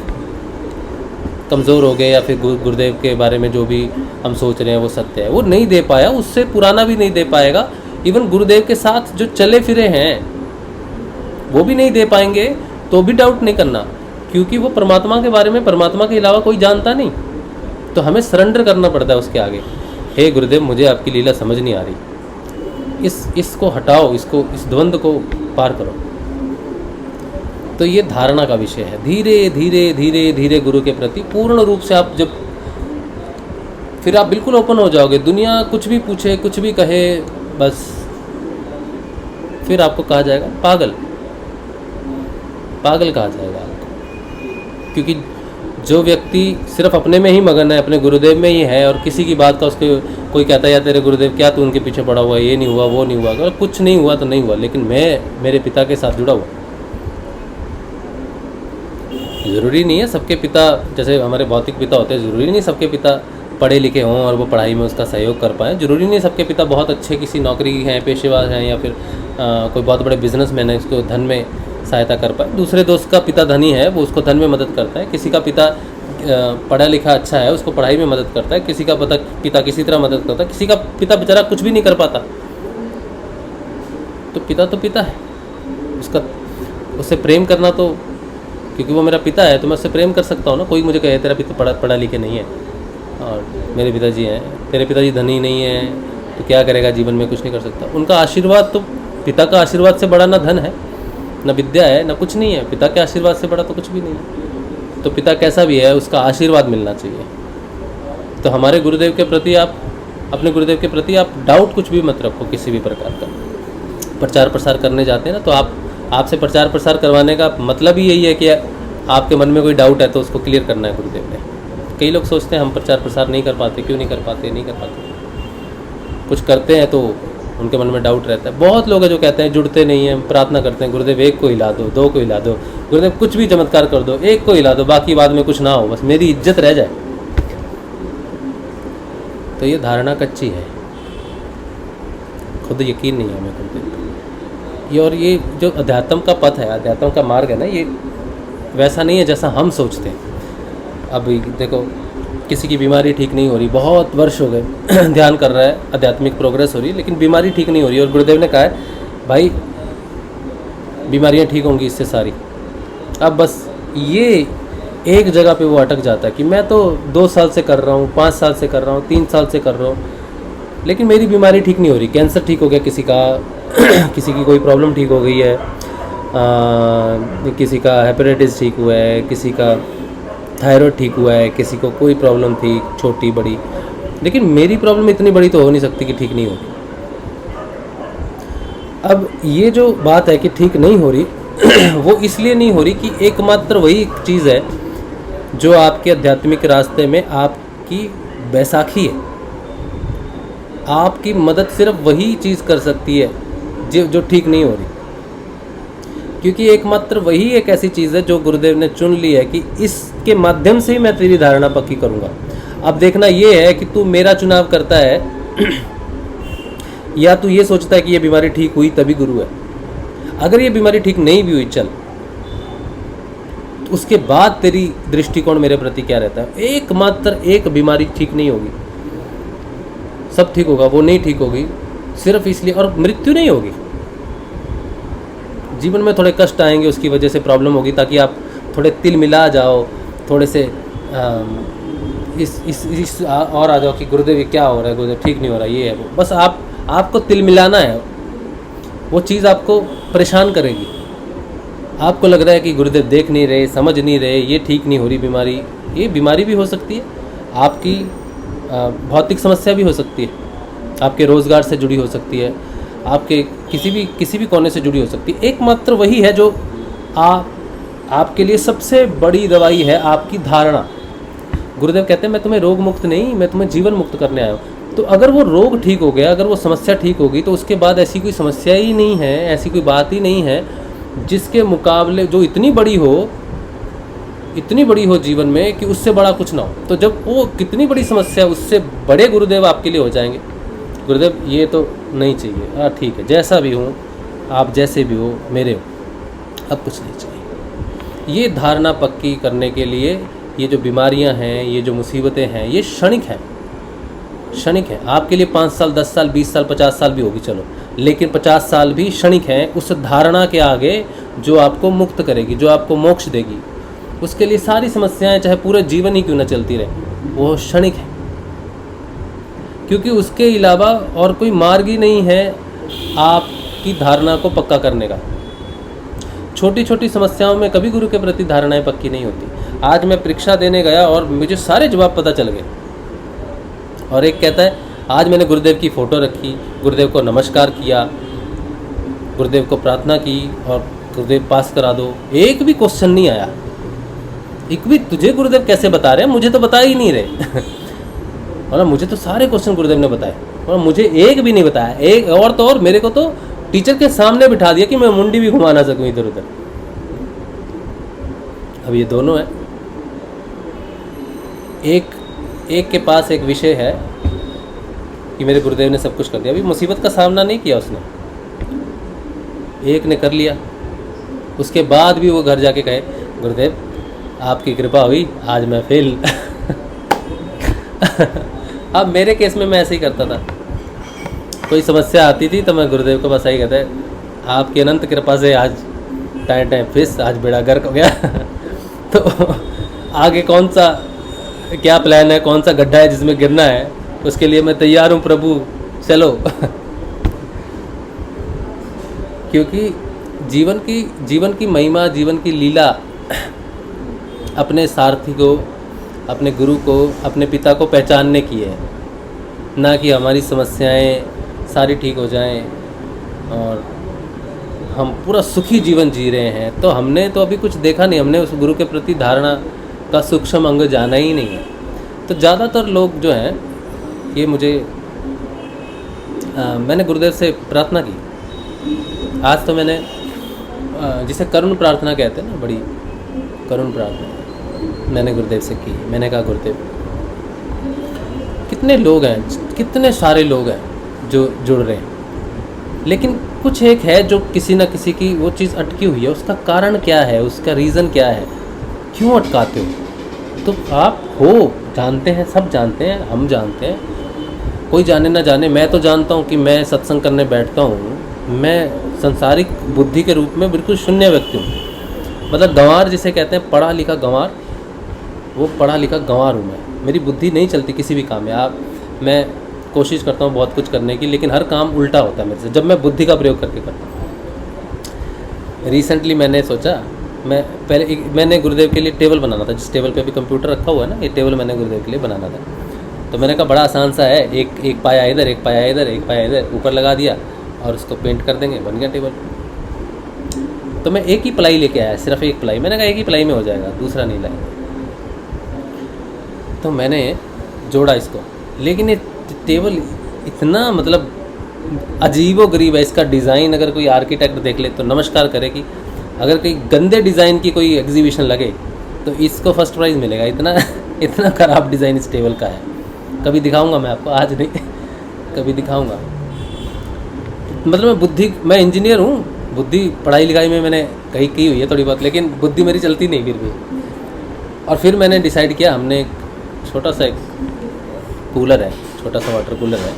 कमज़ोर हो गए, या फिर गुरुदेव के बारे में जो भी हम सोच रहे हैं वो सत्य है। वो नहीं दे पाया, उससे पुराना भी नहीं दे पाएगा। इवन गुरुदेव के साथ जो चले फिरे हैं वो भी नहीं दे पाएंगे, तो भी डाउट नहीं करना, क्योंकि वो परमात्मा के बारे में, परमात्मा के अलावा कोई जानता नहीं। तो हमें सरेंडर करना पड़ता है उसके आगे। हे गुरुदेव, मुझे आपकी लीला समझ नहीं आ रही, इसको हटाओ, इस द्वंद्व को पार करो। तो ये धारणा का विषय है। धीरे धीरे धीरे धीरे गुरु के प्रति पूर्ण रूप से आप जब, फिर आप बिल्कुल ओपन हो जाओगे। दुनिया कुछ भी पूछे, कुछ भी कहे, बस फिर आपको कहा जाएगा पागल, पागल कहा जाएगा आपको। क्योंकि जो व्यक्ति सिर्फ अपने में ही मगन है, अपने गुरुदेव में ही है, और किसी की बात का उसके कोई कहता है यार तेरे गुरुदेव क्या तू उनके पीछे पड़ा हुआ है, ये नहीं हुआ वो नहीं हुआ, अगर कुछ नहीं हुआ तो नहीं हुआ, लेकिन मैं मेरे पिता के साथ जुड़ा हुआ। ज़रूरी नहीं है सबके पिता, जैसे हमारे भौतिक पिता होते हैं, ज़रूरी नहीं सबके पिता पढ़े लिखे हों और वो पढ़ाई में उसका सहयोग कर पाएँ। ज़रूरी नहीं सबके पिता बहुत अच्छे किसी नौकरी हैं, पेशेवर हैं, या फिर कोई बहुत बड़े बिजनेसमैन है, उसको धन में सहायता कर पाए। दूसरे दोस्त का पिता धनी है, वो उसको धन में मदद करता है। किसी का पिता पढ़ा लिखा अच्छा है, उसको पढ़ाई में मदद करता है। किसी का पिता किसी तरह मदद करता है। किसी का पिता बेचारा कुछ भी नहीं कर पाता। तो पिता है, उससे प्रेम करना, तो क्योंकि वो मेरा पिता है तो मैं उससे प्रेम कर सकता हूँ ना। कोई मुझे कहे तेरा पिता पढ़ा लिखे नहीं है और मेरे पिताजी हैं, तेरे पिताजी धनी नहीं है तो क्या करेगा जीवन में, कुछ नहीं कर सकता। उनका आशीर्वाद, तो पिता का आशीर्वाद से बड़ा ना धन है, न विद्या है, न कुछ नहीं है। पिता के आशीर्वाद से बड़ा तो कुछ भी नहीं है। तो पिता कैसा भी है, उसका आशीर्वाद मिलना चाहिए। तो हमारे गुरुदेव के प्रति आप, अपने गुरुदेव के प्रति आप डाउट कुछ भी मत रखो किसी भी प्रकार का। प्रचार प्रसार करने जाते हैं ना, तो आपसे प्रचार प्रसार करवाने का मतलब ही यही है कि आपके मन में कोई डाउट है तो उसको क्लियर करना है गुरुदेव ने। कई लोग सोचते हैं हम प्रचार प्रसार नहीं कर पाते, क्यों नहीं कर पाते। कुछ करते हैं तो उनके मन में डाउट रहता है। बहुत लोग हैं जो कहते हैं जुड़ते नहीं हैं, प्रार्थना करते हैं गुरुदेव एक को हिला दो, दो को हिला दो, गुरुदेव कुछ भी चमत्कार कर दो, एक को हिला दो, बाकी बाद में कुछ ना हो, बस मेरी इज्जत रह जाए। तो ये धारणा कच्ची है, खुद यकीन नहीं है हमें गुरुदेव पे। ये और ये जो अध्यात्म का पथ है, अध्यात्म का मार्ग है ना, ये वैसा नहीं है जैसा हम सोचते हैं। अब देखो किसी की बीमारी ठीक नहीं हो रही, बहुत वर्ष हो गए ध्यान कर रहा है, आध्यात्मिक प्रोग्रेस हो रही है, लेकिन बीमारी ठीक नहीं हो रही, और गुरुदेव ने कहा है भाई बीमारियां ठीक होंगी इससे सारी। अब बस ये एक जगह पे वो अटक जाता है कि मैं तो 2 साल से कर रहा हूँ, 5 साल से कर रहा हूँ, 3 साल से कर रहा हूँ, लेकिन मेरी बीमारी ठीक नहीं हो रही। कैंसर ठीक हो गया किसी का किसी की कोई प्रॉब्लम ठीक हो गई है, किसी का हेपेटाइटिस ठीक हुआ है, किसी का थायराइड ठीक हुआ है, किसी को कोई प्रॉब्लम थी छोटी बड़ी, लेकिन मेरी प्रॉब्लम इतनी बड़ी तो हो नहीं सकती कि ठीक नहीं होगी। अब ये जो बात है कि ठीक नहीं हो रही वो इसलिए नहीं हो रही कि एकमात्र वही चीज़ है जो आपके आध्यात्मिक रास्ते में आपकी बैसाखी है। आपकी मदद सिर्फ वही चीज़ कर सकती है जो ठीक नहीं हो रही, क्योंकि एकमात्र वही एक ऐसी चीज़ है जो गुरुदेव ने चुन ली है कि इसके माध्यम से ही मैं तेरी धारणा पक्की करूँगा। अब देखना ये है कि तू मेरा चुनाव करता है या तू ये सोचता है कि ये बीमारी ठीक हुई तभी गुरु है। अगर ये बीमारी ठीक नहीं भी हुई चल, तो उसके बाद तेरी दृष्टिकोण मेरे प्रति क्या रहता है। एकमात्र एक बीमारी ठीक नहीं होगी, सब ठीक होगा, वो नहीं ठीक होगी सिर्फ इसलिए, और मृत्यु नहीं होगी। जीवन में थोड़े कष्ट आएंगे, उसकी वजह से प्रॉब्लम होगी, ताकि आप थोड़े तिल मिला जाओ, थोड़े से इस और आ जाओ कि गुरुदेव ये क्या हो रहा है, गुरुदेव ठीक नहीं हो रहा, ये है वो। बस आपको तिल मिलाना है, वो चीज़ आपको परेशान करेगी। आपको लग रहा है कि गुरुदेव देख नहीं रहे, समझ नहीं रहे, ये ठीक नहीं हो रही बीमारी। ये बीमारी भी हो सकती है, आपकी भौतिक समस्या भी हो सकती है, आपके रोज़गार से जुड़ी हो सकती है, आपके किसी भी कोने से जुड़ी हो सकती है। एकमात्र वही है जो आपके लिए सबसे बड़ी दवाई है, आपकी धारणा। गुरुदेव कहते हैं मैं तुम्हें रोग मुक्त नहीं, मैं तुम्हें जीवन मुक्त करने आया हूँ। तो अगर वो रोग ठीक हो गया, अगर वो समस्या ठीक होगी, तो उसके बाद ऐसी कोई समस्या ही नहीं है, ऐसी कोई बात ही नहीं है जिसके मुकाबले जो इतनी बड़ी हो जीवन में कि उससे बड़ा कुछ ना हो। तो जब वो कितनी बड़ी समस्या, उससे बड़े गुरुदेव आपके लिए हो जाएंगे। गुरुदेव ये तो नहीं चाहिए, हाँ ठीक है, जैसा भी हूँ, आप जैसे भी हो मेरे हो, अब कुछ नहीं चाहिए। ये धारणा पक्की करने के लिए ये जो बीमारियां हैं, ये जो मुसीबतें हैं, ये क्षणिक हैं। आपके लिए 5 साल, 10 साल, 20 साल, 50 साल भी होगी, चलो, लेकिन 50 साल भी क्षणिक हैं उस धारणा के आगे जो आपको मुक्त करेगी, जो आपको मोक्ष देगी। उसके लिए सारी समस्याएं चाहे पूरे जीवन ही क्यों न चलती रहे, वो क्षणिक है, क्योंकि उसके अलावा और कोई मार्ग ही नहीं है आपकी धारणा को पक्का करने का। छोटी छोटी समस्याओं में कभी गुरु के प्रति धारणाएं पक्की नहीं होती। आज मैं परीक्षा देने गया और मुझे सारे जवाब पता चल गए, और एक कहता है आज मैंने गुरुदेव की फ़ोटो रखी, गुरुदेव को नमस्कार किया, गुरुदेव को प्रार्थना की और गुरुदेव पास करा दो, एक भी क्वेश्चन नहीं आया, एक भी तुझे गुरुदेव कैसे बता रहे हैं, मुझे तो बता ही नहीं रहे और मुझे तो सारे क्वेश्चन गुरुदेव ने बताए और मुझे एक भी नहीं बताया। एक और तो और मेरे को तो टीचर के सामने बिठा दिया कि मैं मुंडी भी घुमा ना सकूं इधर उधर। अब ये दोनों है, एक के पास एक विषय है कि मेरे गुरुदेव ने सब कुछ कर दिया, अभी मुसीबत का सामना नहीं किया उसने, एक ने कर लिया, उसके बाद भी वो घर जाके कहे गुरुदेव आपकी कृपा हुई, आज मैं फेल अब मेरे केस में मैं ऐसे ही करता था, कोई समस्या आती थी तो मैं गुरुदेव को बस यही कहता है आपकी अनंत कृपा से आज टाइम फिस, आज बेड़ा गर्क हो गया तो आगे कौन सा क्या प्लान है, कौन सा गड्ढा है जिसमें गिरना है, उसके लिए मैं तैयार हूँ प्रभु, चलो क्योंकि जीवन की महिमा, जीवन की लीला अपने सारथी को, अपने गुरु को, अपने पिता को पहचानने की है, ना कि हमारी समस्याएं सारी ठीक हो जाएं और हम पूरा सुखी जीवन जी रहे हैं। तो हमने तो अभी कुछ देखा नहीं, हमने उस गुरु के प्रति धारणा का सूक्ष्म अंग जाना ही नहीं है। तो ज़्यादातर लोग जो हैं ये मुझे मैंने गुरुदेव से प्रार्थना की, आज तो मैंने जिसे करुण प्रार्थना कहते हैं ना, बड़ी करुण प्रार्थना मैंने गुरुदेव से की। मैंने कहा गुरुदेव कितने लोग हैं, कितने सारे लोग हैं जो जुड़ रहे हैं, लेकिन कुछ एक है जो किसी ना किसी की वो चीज़ अटकी हुई है, उसका कारण क्या है, उसका रीज़न क्या है, क्यों अटकाते हो? तो आप हो जानते हैं, सब जानते हैं, हम जानते हैं, कोई जाने ना जाने, मैं तो जानता हूँ कि मैं सत्संग करने बैठता हूँ, मैं संसारिक बुद्धि के रूप में बिल्कुल शून्य व्यक्ति हूँ, मतलब गंवार जिसे कहते हैं, पढ़ा लिखा गंवार, वो पढ़ा लिखा गंवार हूँ मैं। मेरी बुद्धि नहीं चलती किसी भी काम में। मैं कोशिश करता हूँ बहुत कुछ करने की, लेकिन हर काम उल्टा होता है मेरे से जब मैं बुद्धि का प्रयोग करके करता हूँ। रिसेंटली मैंने सोचा, मैंने गुरुदेव के लिए टेबल बनाना था, जिस टेबल पे अभी कंप्यूटर रखा हुआ है ना, ये टेबल मैंने गुरुदेव के लिए बनाना था। तो मैंने कहा बड़ा आसान सा है, एक पाया इधर, एक पाया इधर, एक पाया इधर, ऊपर लगा दिया और उसको पेंट कर देंगे, बन गया टेबल। तो मैं एक ही प्लाई लेके आया, सिर्फ एक प्लाई। मैंने कहा एक ही प्लाई में हो जाएगा, दूसरा नहीं लाएंगे। तो मैंने जोड़ा इसको, लेकिन ये टेबल इतना मतलब अजीबो गरीब है, इसका डिज़ाइन अगर कोई आर्किटेक्ट देख ले तो नमस्कार करे कि अगर कोई गंदे डिज़ाइन की कोई एग्जीबिशन लगे तो इसको फर्स्ट प्राइज़ मिलेगा। इतना ख़राब डिज़ाइन इस टेबल का है। कभी दिखाऊंगा मैं आपको, आज नहीं कभी दिखाऊंगा। मतलब मैं इंजीनियर हूँ, बुद्धि पढ़ाई लिखाई में मैंने कहीं की हुई है थोड़ी बहुत, लेकिन बुद्धि मेरी चलती नहीं फिर भी। और फिर मैंने डिसाइड किया, हमने छोटा सा एक कूलर है, छोटा सा वाटर कूलर है,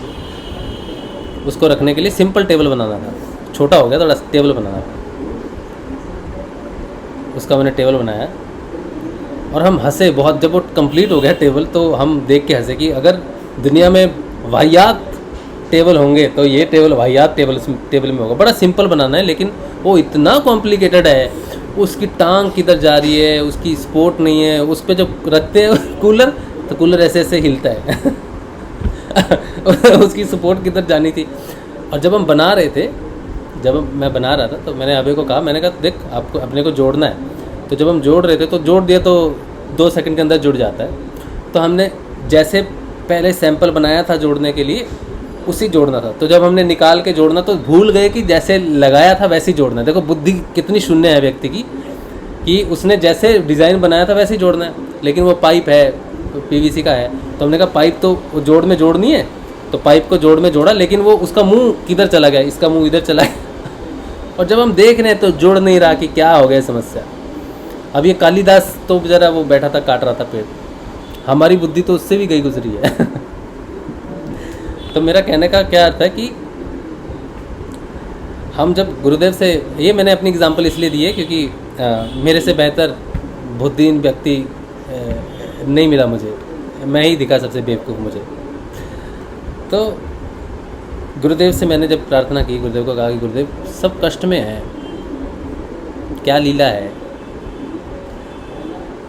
उसको रखने के लिए सिंपल टेबल बनाना था। छोटा हो गया थोड़ा, टेबल बनाना था, उसका मैंने टेबल बनाया और हम हंसे बहुत। जब वो कंप्लीट हो गया टेबल तो हम देख के हंसे कि अगर दुनिया में वाहियात टेबल होंगे तो ये टेबल वाहियात टेबल में होगा। बड़ा सिंपल बनाना है, लेकिन वो इतना कॉम्प्लिकेटेड है। उसकी टांग किधर जा रही है, उसकी सपोर्ट नहीं है, उस पर जब रखते हैं कूलर तो कूलर ऐसे ऐसे हिलता है उसकी सपोर्ट किधर जानी थी। और जब हम बना रहे थे, जब मैं बना रहा था तो मैंने अभय को कहा, मैंने कहा देख आपको अपने को जोड़ना है। तो जब हम जोड़ रहे थे तो जोड़ दिया तो 2 सेकंड के अंदर जुड़ जाता है। तो हमने जैसे पहले सैंपल बनाया था जोड़ने के लिए, उसी जोड़ना था। तो जब हमने निकाल के जोड़ना तो भूल गए कि जैसे लगाया था वैसे ही जोड़ना है। देखो बुद्धि कितनी शून्य है व्यक्ति की, कि उसने जैसे डिज़ाइन बनाया था वैसे ही जोड़ना है। लेकिन वो पाइप है, पीवीसी का है, तो हमने कहा पाइप तो जोड़ में जोड़नी है, तो पाइप को जोड़ में जोड़ा, लेकिन वो उसका मुंह किधर चला गया, इसका मुंह इधर चला गया और जब हम देख रहे हैं तो जोड़ नहीं रहा कि क्या हो गया समस्या। अब ये कालिदास तो बेचारा वो बैठा था, काट रहा था पेड़, हमारी बुद्धि तो उससे भी गई गुजरी है तो मेरा कहने का क्या अर्थ है कि हम जब गुरुदेव से, ये मैंने अपनी एग्जांपल इसलिए दी है क्योंकि मेरे से बेहतर बुद्धिहीन व्यक्ति नहीं मिला मुझे, मैं ही दिखा सबसे बेवकूफ़ मुझे। तो गुरुदेव से मैंने जब प्रार्थना की, गुरुदेव को कहा कि गुरुदेव सब कष्ट में है, क्या लीला है।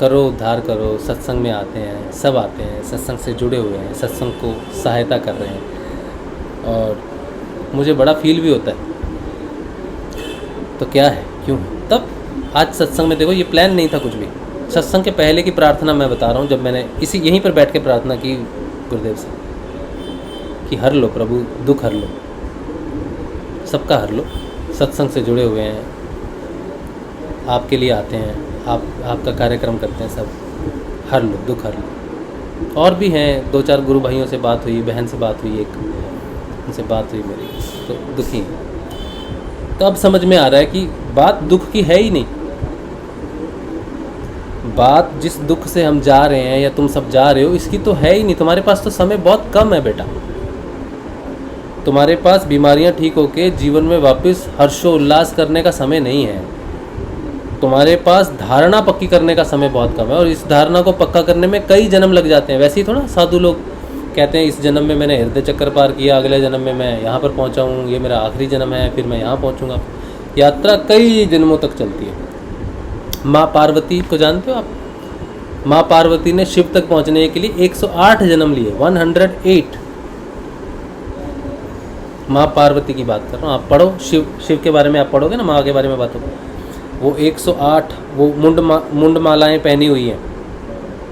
करो उद्धार करो, सत्संग में आते हैं, सब आते हैं, सत्संग से जुड़े हुए हैं, सत्संग को सहायता कर रहे हैं और मुझे बड़ा फील भी होता है। तो क्या है, क्यों? तब आज सत्संग में देखो, ये प्लान नहीं था कुछ भी। सत्संग के पहले की प्रार्थना मैं बता रहा हूँ, जब मैंने यहीं पर बैठ के प्रार्थना की गुरुदेव से कि हर लो प्रभु, दुख हर लो, सबका हर लो, सत्संग से जुड़े हुए हैं, आपके लिए आते हैं, आपका कार्यक्रम करते हैं, सब हर लो, दुख हर लो। और भी हैं 2-4 गुरु भाइयों से बात हुई, बहन से बात हुई, एक उनसे बात हुई मेरी, तो दुखी हैं। तो अब समझ में आ रहा है कि बात दुख की है ही नहीं। बात जिस दुख से हम जा रहे हैं या तुम सब जा रहे हो, इसकी तो है ही नहीं। तुम्हारे पास तो समय बहुत कम है बेटा। तुम्हारे पास बीमारियां ठीक होके जीवन में वापस हर्षोल्लास करने का समय नहीं है। तुम्हारे पास धारणा पक्की करने का समय बहुत कम है, और इस धारणा को पक्का करने में कई जन्म लग जाते हैं। वैसे ही थोड़ा साधु लोग कहते हैं इस जन्म में मैंने हृदय चक्कर पार किया, अगले जन्म में मैं यहाँ पर पहुँचा हूँ, ये मेरा आखिरी जन्म है, फिर मैं यहाँ पहुँचूँगा। यात्रा कई जन्मों तक चलती है। माँ पार्वती को जानते हो आप? माँ पार्वती ने शिव तक पहुँचने के लिए 108 जन्म लिए, 108। माँ पार्वती की बात कर रहा हूँ। आप पढ़ो, शिव के बारे में आप पढ़ोगे ना, माँ के बारे में बात होगी। वो 108 वो मुंड मालाएँ पहनी हुई हैं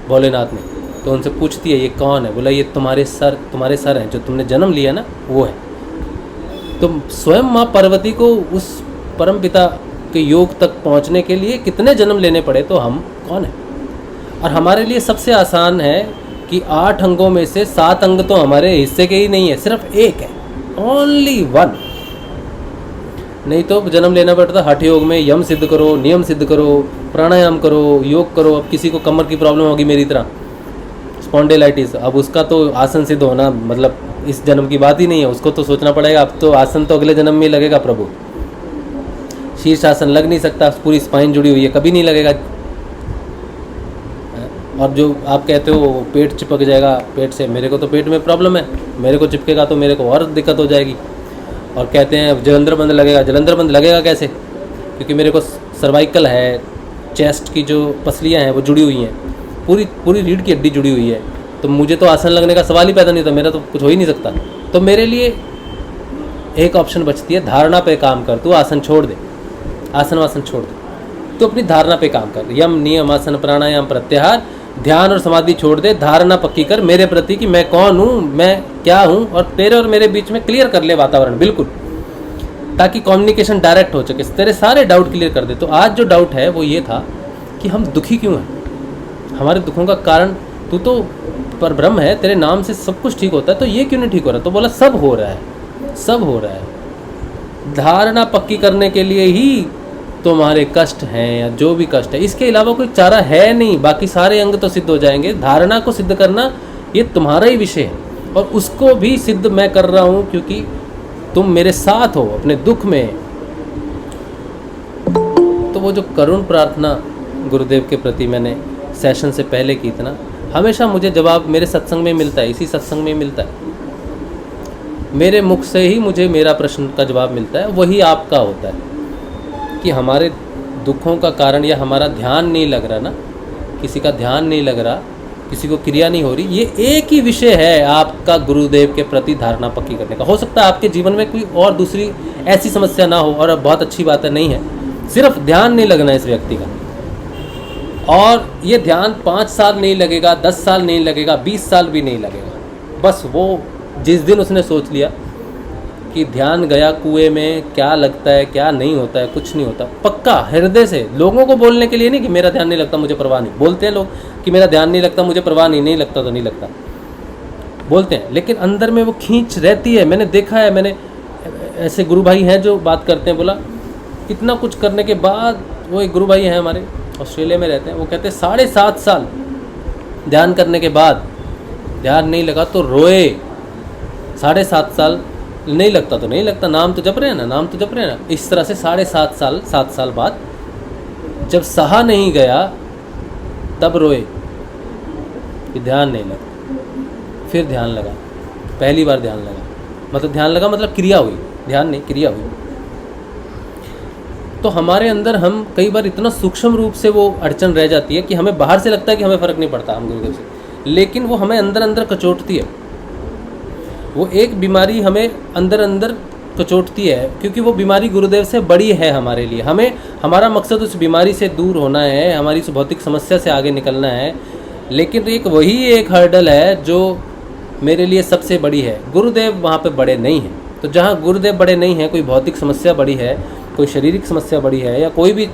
भोलेनाथ ने। तो उनसे पूछती है ये कौन है? बोला ये तुम्हारे सर हैं, जो तुमने जन्म लिया ना वो है। तो स्वयं माँ पार्वती को उस परम पिता के योग तक पहुँचने के लिए कितने जन्म लेने पड़े, तो हम कौन है? और हमारे लिए सबसे आसान है कि 8 अंगों में से 7 अंग तो हमारे हिस्से के ही नहीं है, सिर्फ एक है, ओनली 1। नहीं तो जन्म लेना पड़ता हठ योग में, यम सिद्ध करो, नियम सिद्ध करो, प्राणायाम करो, योग करो। अब किसी को कमर की प्रॉब्लम होगी मेरी तरह, स्पॉन्डिलाइटिस, अब उसका तो आसन सिद्ध होना मतलब इस जन्म की बात ही नहीं है। उसको तो सोचना पड़ेगा, अब तो आसन तो अगले जन्म में लगेगा प्रभु। शीर्षासन लग नहीं सकता, पूरी स्पाइन जुड़ी हुई है, कभी नहीं लगेगा। और जो आप कहते हो पेट चिपक जाएगा, पेट से, मेरे को तो पेट में प्रॉब्लम है, मेरे को चिपकेगा तो मेरे को और दिक्कत हो जाएगी। और कहते हैं जलंधर बंद लगेगा, जलंधर बंद लगेगा कैसे? क्योंकि मेरे को सर्वाइकल है, चेस्ट की जो पसलियाँ हैं वो जुड़ी हुई हैं, पूरी रीढ़ की हड्डी जुड़ी हुई है। तो मुझे तो आसन लगने का सवाल ही पैदा नहीं था, मेरा तो कुछ हो ही नहीं सकता। तो मेरे लिए एक ऑप्शन बचती है, धारणा पे काम कर। तू आसन छोड़ दे, आसन वासन छोड़ दे, तो अपनी धारणा पे काम कर। यम नियम आसन प्राणायाम प्रत्याहार, ध्यान और समाधि छोड़ दे, धारणा पक्की कर मेरे प्रति कि मैं कौन हूँ, मैं क्या हूँ, और तेरे और मेरे बीच में क्लियर कर ले वातावरण बिल्कुल, ताकि कम्युनिकेशन डायरेक्ट हो सके, तेरे सारे डाउट क्लियर कर दे। तो आज जो डाउट है वो ये था कि हम दुखी क्यों हैं, हमारे दुखों का कारण तू तो पर ब्रह्म है, तेरे नाम से सब कुछ ठीक होता है, तो ये क्यों नहीं ठीक हो रहा? तो बोला सब हो रहा है, सब हो रहा है। धारणा पक्की करने के लिए ही तुम्हारे कष्ट हैं, या जो भी कष्ट है, इसके अलावा कोई चारा है नहीं। बाकी सारे अंग तो सिद्ध हो जाएंगे, धारणा को सिद्ध करना ये तुम्हारा ही विषय है, और उसको भी सिद्ध मैं कर रहा हूँ क्योंकि तुम मेरे साथ हो अपने दुख में। तो वो जो करुण प्रार्थना गुरुदेव के प्रति मैंने सेशन से पहले की थी ना, हमेशा मुझे जवाब मेरे सत्संग में मिलता है, इसी सत्संग में मिलता है। मेरे मुख से ही मुझे मेरा प्रश्न का जवाब मिलता है, वही आपका होता है कि हमारे दुखों का कारण या हमारा ध्यान नहीं लग रहा ना, किसी का ध्यान नहीं लग रहा, किसी को क्रिया नहीं हो रही। ये एक ही विषय है आपका गुरुदेव के प्रति धारणा पक्की करने का। हो सकता है आपके जीवन में कोई और दूसरी ऐसी समस्या ना हो, और अब बहुत अच्छी बात है, नहीं है, सिर्फ ध्यान नहीं लगना इस व्यक्ति का। और ये ध्यान 5 साल नहीं लगेगा, 10 साल नहीं लगेगा, 20 साल भी नहीं लगेगा। बस वो जिस दिन उसने सोच लिया कि ध्यान गया कुएं में, क्या लगता है क्या नहीं होता है, कुछ नहीं होता, पक्का हृदय से। लोगों को बोलने के लिए नहीं कि मेरा ध्यान नहीं लगता मुझे परवाह नहीं, बोलते हैं लोग कि मेरा ध्यान नहीं लगता मुझे परवाह नहीं, नहीं लगता तो नहीं लगता, बोलते हैं, लेकिन अंदर में वो खींच रहती है। मैंने देखा है, मैंने ऐसे गुरु भाई हैं जो बात करते हैं, बोला कितना कुछ करने के बाद, वो एक गुरु भाई हैं हमारे ऑस्ट्रेलिया में रहते हैं, वो कहते हैं 7.5 साल ध्यान करने के बाद ध्यान नहीं लगा तो रोए। 7.5 साल नहीं लगता तो नहीं लगता, नाम तो जप रहे हैं ना, नाम तो जप रहे हैं ना। इस तरह से 7 साल बाद जब सहा नहीं गया तब रोए कि ध्यान नहीं लगा। फिर ध्यान लगा, पहली बार ध्यान लगा, मतलब ध्यान लगा मतलब क्रिया हुई, ध्यान नहीं क्रिया हुई। तो हमारे अंदर हम कई बार इतना सूक्ष्म रूप से वो अड़चन रह जाती है कि हमें बाहर से लगता है कि हमें फ़र्क नहीं पड़ता हम गुरुदेव से, लेकिन वो हमें अंदर अंदर कचोटती है। वो एक बीमारी हमें अंदर अंदर कचोटती है, क्योंकि वो बीमारी गुरुदेव से बड़ी है हमारे लिए। हमें हमारा मकसद उस बीमारी से दूर होना है, हमारी उस भौतिक समस्या से आगे निकलना है, लेकिन वही एक हर्डल है जो मेरे लिए सबसे बड़ी है। गुरुदेव वहाँ पे बड़े नहीं हैं। तो जहाँ गुरुदेव बड़े नहीं हैं, कोई भौतिक समस्या बड़ी है, कोई शारीरिक समस्या बड़ी है, या कोई भी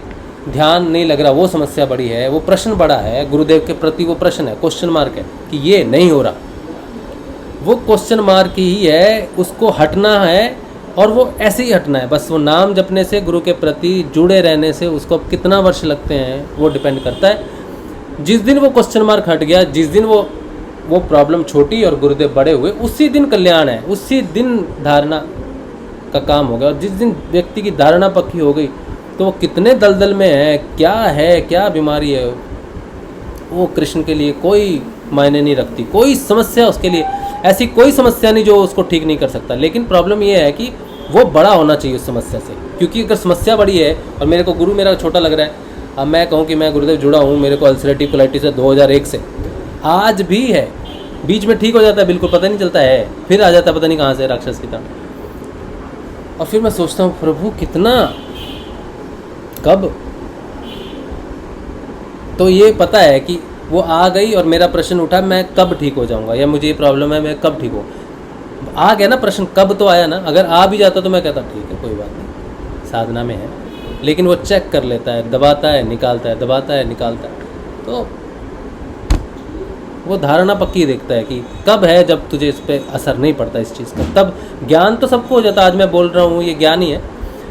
ध्यान नहीं लग रहा वो समस्या बड़ी है, वो प्रश्न बड़ा है गुरुदेव के प्रति, वो प्रश्न है, क्वेश्चन मार्क है कि ये नहीं हो रहा, वो क्वेश्चन मार्क ही है, उसको हटना है और वो ऐसे ही हटना है। बस वो नाम जपने से, गुरु के प्रति जुड़े रहने से उसको कितना वर्ष लगते हैं वो डिपेंड करता है। जिस दिन वो क्वेश्चन मार्क हट गया, जिस दिन वो प्रॉब्लम छोटी और गुरुदेव बड़े हुए, उसी दिन कल्याण है, उसी दिन धारणा का काम हो गया। और जिस दिन व्यक्ति की धारणा पक्की हो गई तो वो कितने दलदल में है, क्या बीमारी है, वो कृष्ण के लिए कोई मायने नहीं रखती। कोई समस्या उसके लिए, ऐसी कोई समस्या नहीं जो उसको ठीक नहीं कर सकता। लेकिन प्रॉब्लम ये है कि वो बड़ा होना चाहिए उस समस्या से, क्योंकि अगर समस्या बड़ी है और मेरे को गुरु मेरा छोटा लग रहा है, अब मैं कहूँ कि मैं गुरुदेव जुड़ा हूँ, मेरे को अल्सरेटिव कोलाइटिस है 2001 से, आज भी है, बीच में ठीक हो जाता है, बिल्कुल पता नहीं चलता है, फिर आ जाता है पता नहीं कहाँ से राक्षस की तरह। और फिर मैं सोचता हूँ प्रभु कितना, कब? तो ये पता है कि वो आ गई और मेरा प्रश्न उठा, मैं कब ठीक हो जाऊंगा, या मुझे ये प्रॉब्लम है, मैं कब ठीक हो। आ गया ना प्रश्न, कब तो आया ना। अगर आ भी जाता तो मैं कहता ठीक है कोई बात नहीं, साधना में है। लेकिन वो चेक कर लेता है, दबाता है निकालता है, दबाता है निकालता है, तो वो धारणा पक्की देखता है कि कब है जब तुझे इस पर असर नहीं पड़ता इस चीज़ का। तब ज्ञान तो सबको हो जाता है, आज मैं बोल रहा हूँ ये ज्ञान ही है,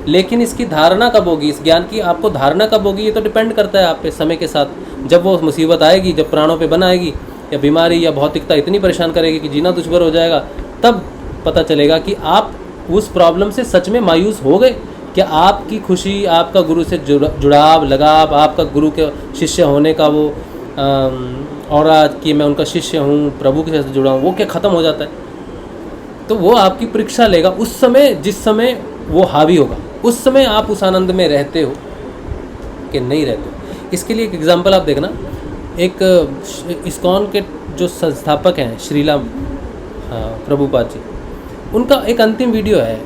लेकिन इसकी धारणा कब होगी, इस ज्ञान की आपको धारणा कब होगी, ये तो डिपेंड करता है आप पे समय के साथ। जब वो मुसीबत आएगी, जब प्राणों पे बन आएगी, या बीमारी या भौतिकता इतनी परेशान करेगी कि जीना दुश्वार हो जाएगा, तब पता चलेगा कि आप उस प्रॉब्लम से सच में मायूस हो गए। क्या आपकी खुशी, आपका गुरु से जुड़ाव, लगाव, आपका गुरु के शिष्य होने का वो और आज कि मैं उनका शिष्य हूँ, प्रभु के साथ जुड़ा हूँ, वो क्या ख़त्म हो जाता है? तो वो आपकी परीक्षा लेगा उस समय, जिस समय वो हावी होगा, उस समय आप उस आनंद में रहते हो कि नहीं रहते हो। इसके लिए एक एग्जांपल आप देखना, एक इस्कॉन के जो संस्थापक हैं श्रीला प्रभुपाद जी, उनका एक अंतिम वीडियो है,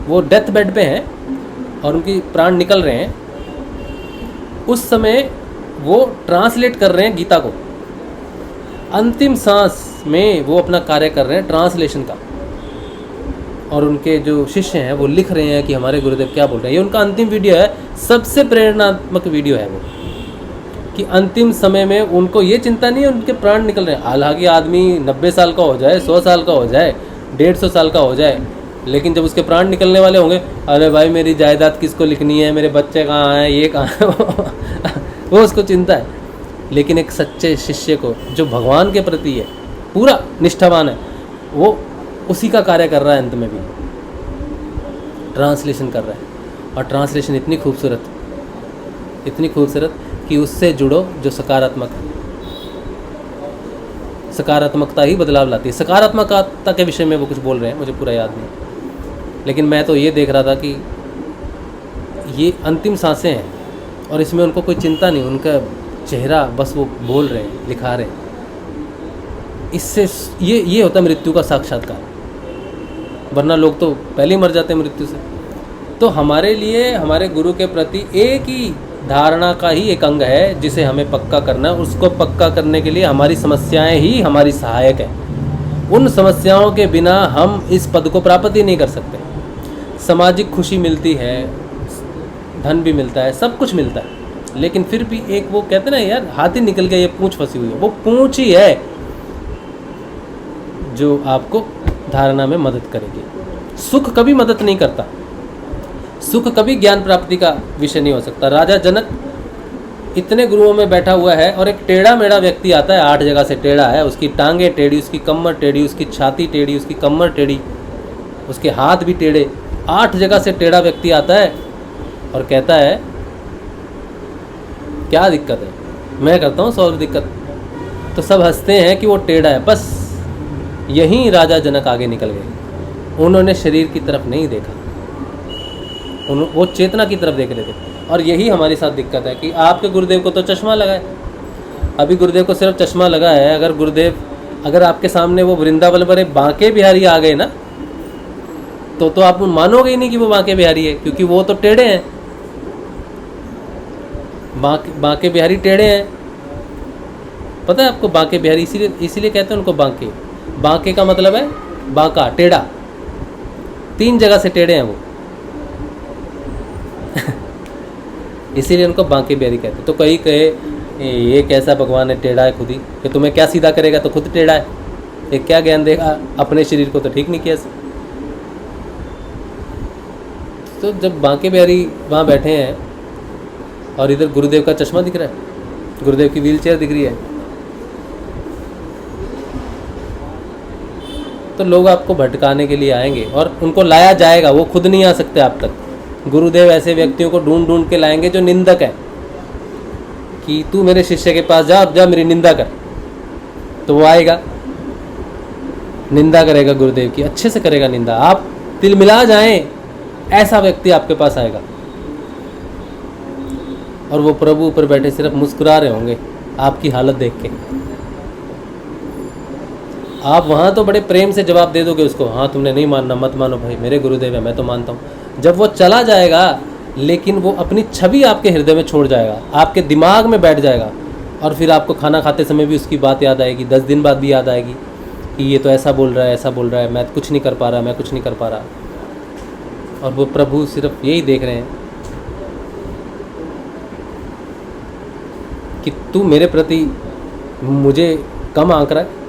वो डेथ बेड पे हैं और उनकी प्राण निकल रहे हैं। उस समय वो ट्रांसलेट कर रहे हैं गीता को, अंतिम सांस में वो अपना कार्य कर रहे हैं ट्रांसलेशन का, और उनके जो शिष्य हैं वो लिख रहे हैं कि हमारे गुरुदेव क्या बोल रहे हैं। ये उनका अंतिम वीडियो है, सबसे प्रेरणात्मक वीडियो है वो, कि अंतिम समय में उनको ये चिंता नहीं है उनके प्राण निकल रहे हैं। हालांकि आदमी 90 साल का हो जाए, 100 साल का हो जाए, 150 साल का हो जाए, लेकिन जब उसके प्राण निकलने वाले होंगे, अरे भाई मेरी जायदाद किसको लिखनी है, मेरे बच्चे कहाँ हैं, ये कहाँ है वो उसको चिंता है। लेकिन एक सच्चे शिष्य को जो भगवान के प्रति है, पूरा निष्ठावान है, वो उसी का कार्य कर रहा है, अंत में भी ट्रांसलेशन कर रहा है। और ट्रांसलेशन इतनी खूबसूरत कि उससे जुड़ो जो सकारात्मक है। सकारात्मकता ही बदलाव लाती है। सकारात्मकता के विषय में वो कुछ बोल रहे हैं, मुझे पूरा याद नहीं, लेकिन मैं तो ये देख रहा था कि ये अंतिम सांसें हैं और इसमें उनको कोई चिंता नहीं, उनका चेहरा बस वो बोल रहे हैं, लिखा रहे हैं। इससे ये होता है मृत्यु का साक्षात्कार, वरना लोग तो पहले ही मर जाते हैं मृत्यु से। तो हमारे लिए हमारे गुरु के प्रति एक ही धारणा का ही एक अंग है जिसे हमें पक्का करना है। उसको पक्का करने के लिए हमारी समस्याएं ही हमारी सहायक है। उन समस्याओं के बिना हम इस पद को प्राप्त ही नहीं कर सकते। सामाजिक खुशी मिलती है, धन भी मिलता है, सब कुछ मिलता है, लेकिन फिर भी एक वो कहते ना यार, हाथी निकल गया, ये पूंछ फंसी हुई है, वो पूंछ ही है जो आपको धारणा में मदद करेगी। सुख कभी मदद नहीं करता, सुख कभी ज्ञान प्राप्ति का विषय नहीं हो सकता। राजा जनक इतने गुरुओं में बैठा हुआ है और एक टेढ़ा मेढ़ा व्यक्ति आता है, 8 जगह से टेढ़ा है, उसकी टांगें टेढ़ी, उसकी कमर टेढ़ी, उसकी छाती टेढ़ी, उसकी कमर टेढ़ी, उसके हाथ भी टेढ़े, 8 जगह से टेढ़ा व्यक्ति आता है और कहता है क्या दिक्कत है, मैं करता हूँ सॉल्व दिक्कत। तो सब हंसते हैं कि वो टेढ़ा है। बस यहीं राजा जनक आगे निकल गए, उन्होंने शरीर की तरफ नहीं देखा, वो चेतना की तरफ देख रहे थे। और यही हमारे साथ दिक्कत है कि आपके गुरुदेव को तो चश्मा लगा है, अभी गुरुदेव को सिर्फ चश्मा लगा है। अगर गुरुदेव, अगर आपके सामने वो वृंदावन पर बांके बिहारी आ गए ना, तो आप मानोगे ही नहीं कि वो बांके बिहारी है, क्योंकि वो तो टेढ़े हैं। बांके बिहारी टेढ़े हैं, पता है आपको? बांके बिहारी इसीलिए कहते हैं उनको बांके। बांके का मतलब है बांका, टेढ़ा। 3 जगह से टेढ़े हैं वो इसीलिए उनको बांके बिहारी कहते हैं। तो कहीं कहे ये कैसा भगवान है, टेढ़ा है खुद ही, कि तुम्हें क्या सीधा करेगा, तो खुद टेढ़ा है, ये क्या ज्ञान देगा, अपने शरीर को तो ठीक नहीं किया। तो जब बांके बिहारी वहाँ बैठे हैं और इधर गुरुदेव का चश्मा दिख रहा है, गुरुदेव की व्हील चेयर दिख रही है, तो लोग आपको भटकाने के लिए आएंगे और उनको लाया जाएगा, वो खुद नहीं आ सकते आप तक। गुरुदेव ऐसे व्यक्तियों को ढूंढ ढूंढ के लाएंगे जो निंदक है, कि तू मेरे शिष्य के पास जा, जा मेरी निंदा कर। तो वो आएगा, निंदा करेगा गुरुदेव की, अच्छे से करेगा निंदा, आप तिल मिला जाएं, ऐसा व्यक्ति आपके पास आएगा। और वो प्रभु ऊपर बैठे सिर्फ मुस्कुरा रहे होंगे आपकी हालत देख के। आप वहाँ तो बड़े प्रेम से जवाब दे दोगे उसको, हाँ तुमने नहीं मानना, मत मानो भाई, मेरे गुरुदेव है, मैं तो मानता हूँ। जब वो चला जाएगा, लेकिन वो अपनी छवि आपके हृदय में छोड़ जाएगा, आपके दिमाग में बैठ जाएगा, और फिर आपको खाना खाते समय भी उसकी बात याद आएगी, 10 दिन बाद भी याद आएगी कि ये तो ऐसा बोल रहा है, ऐसा बोल रहा है, मैं कुछ नहीं कर पा रहा, मैं कुछ नहीं कर पा रहा। और वो प्रभु सिर्फ यही देख रहे हैं कि तू मेरे प्रति मुझे कम आंक रहा है।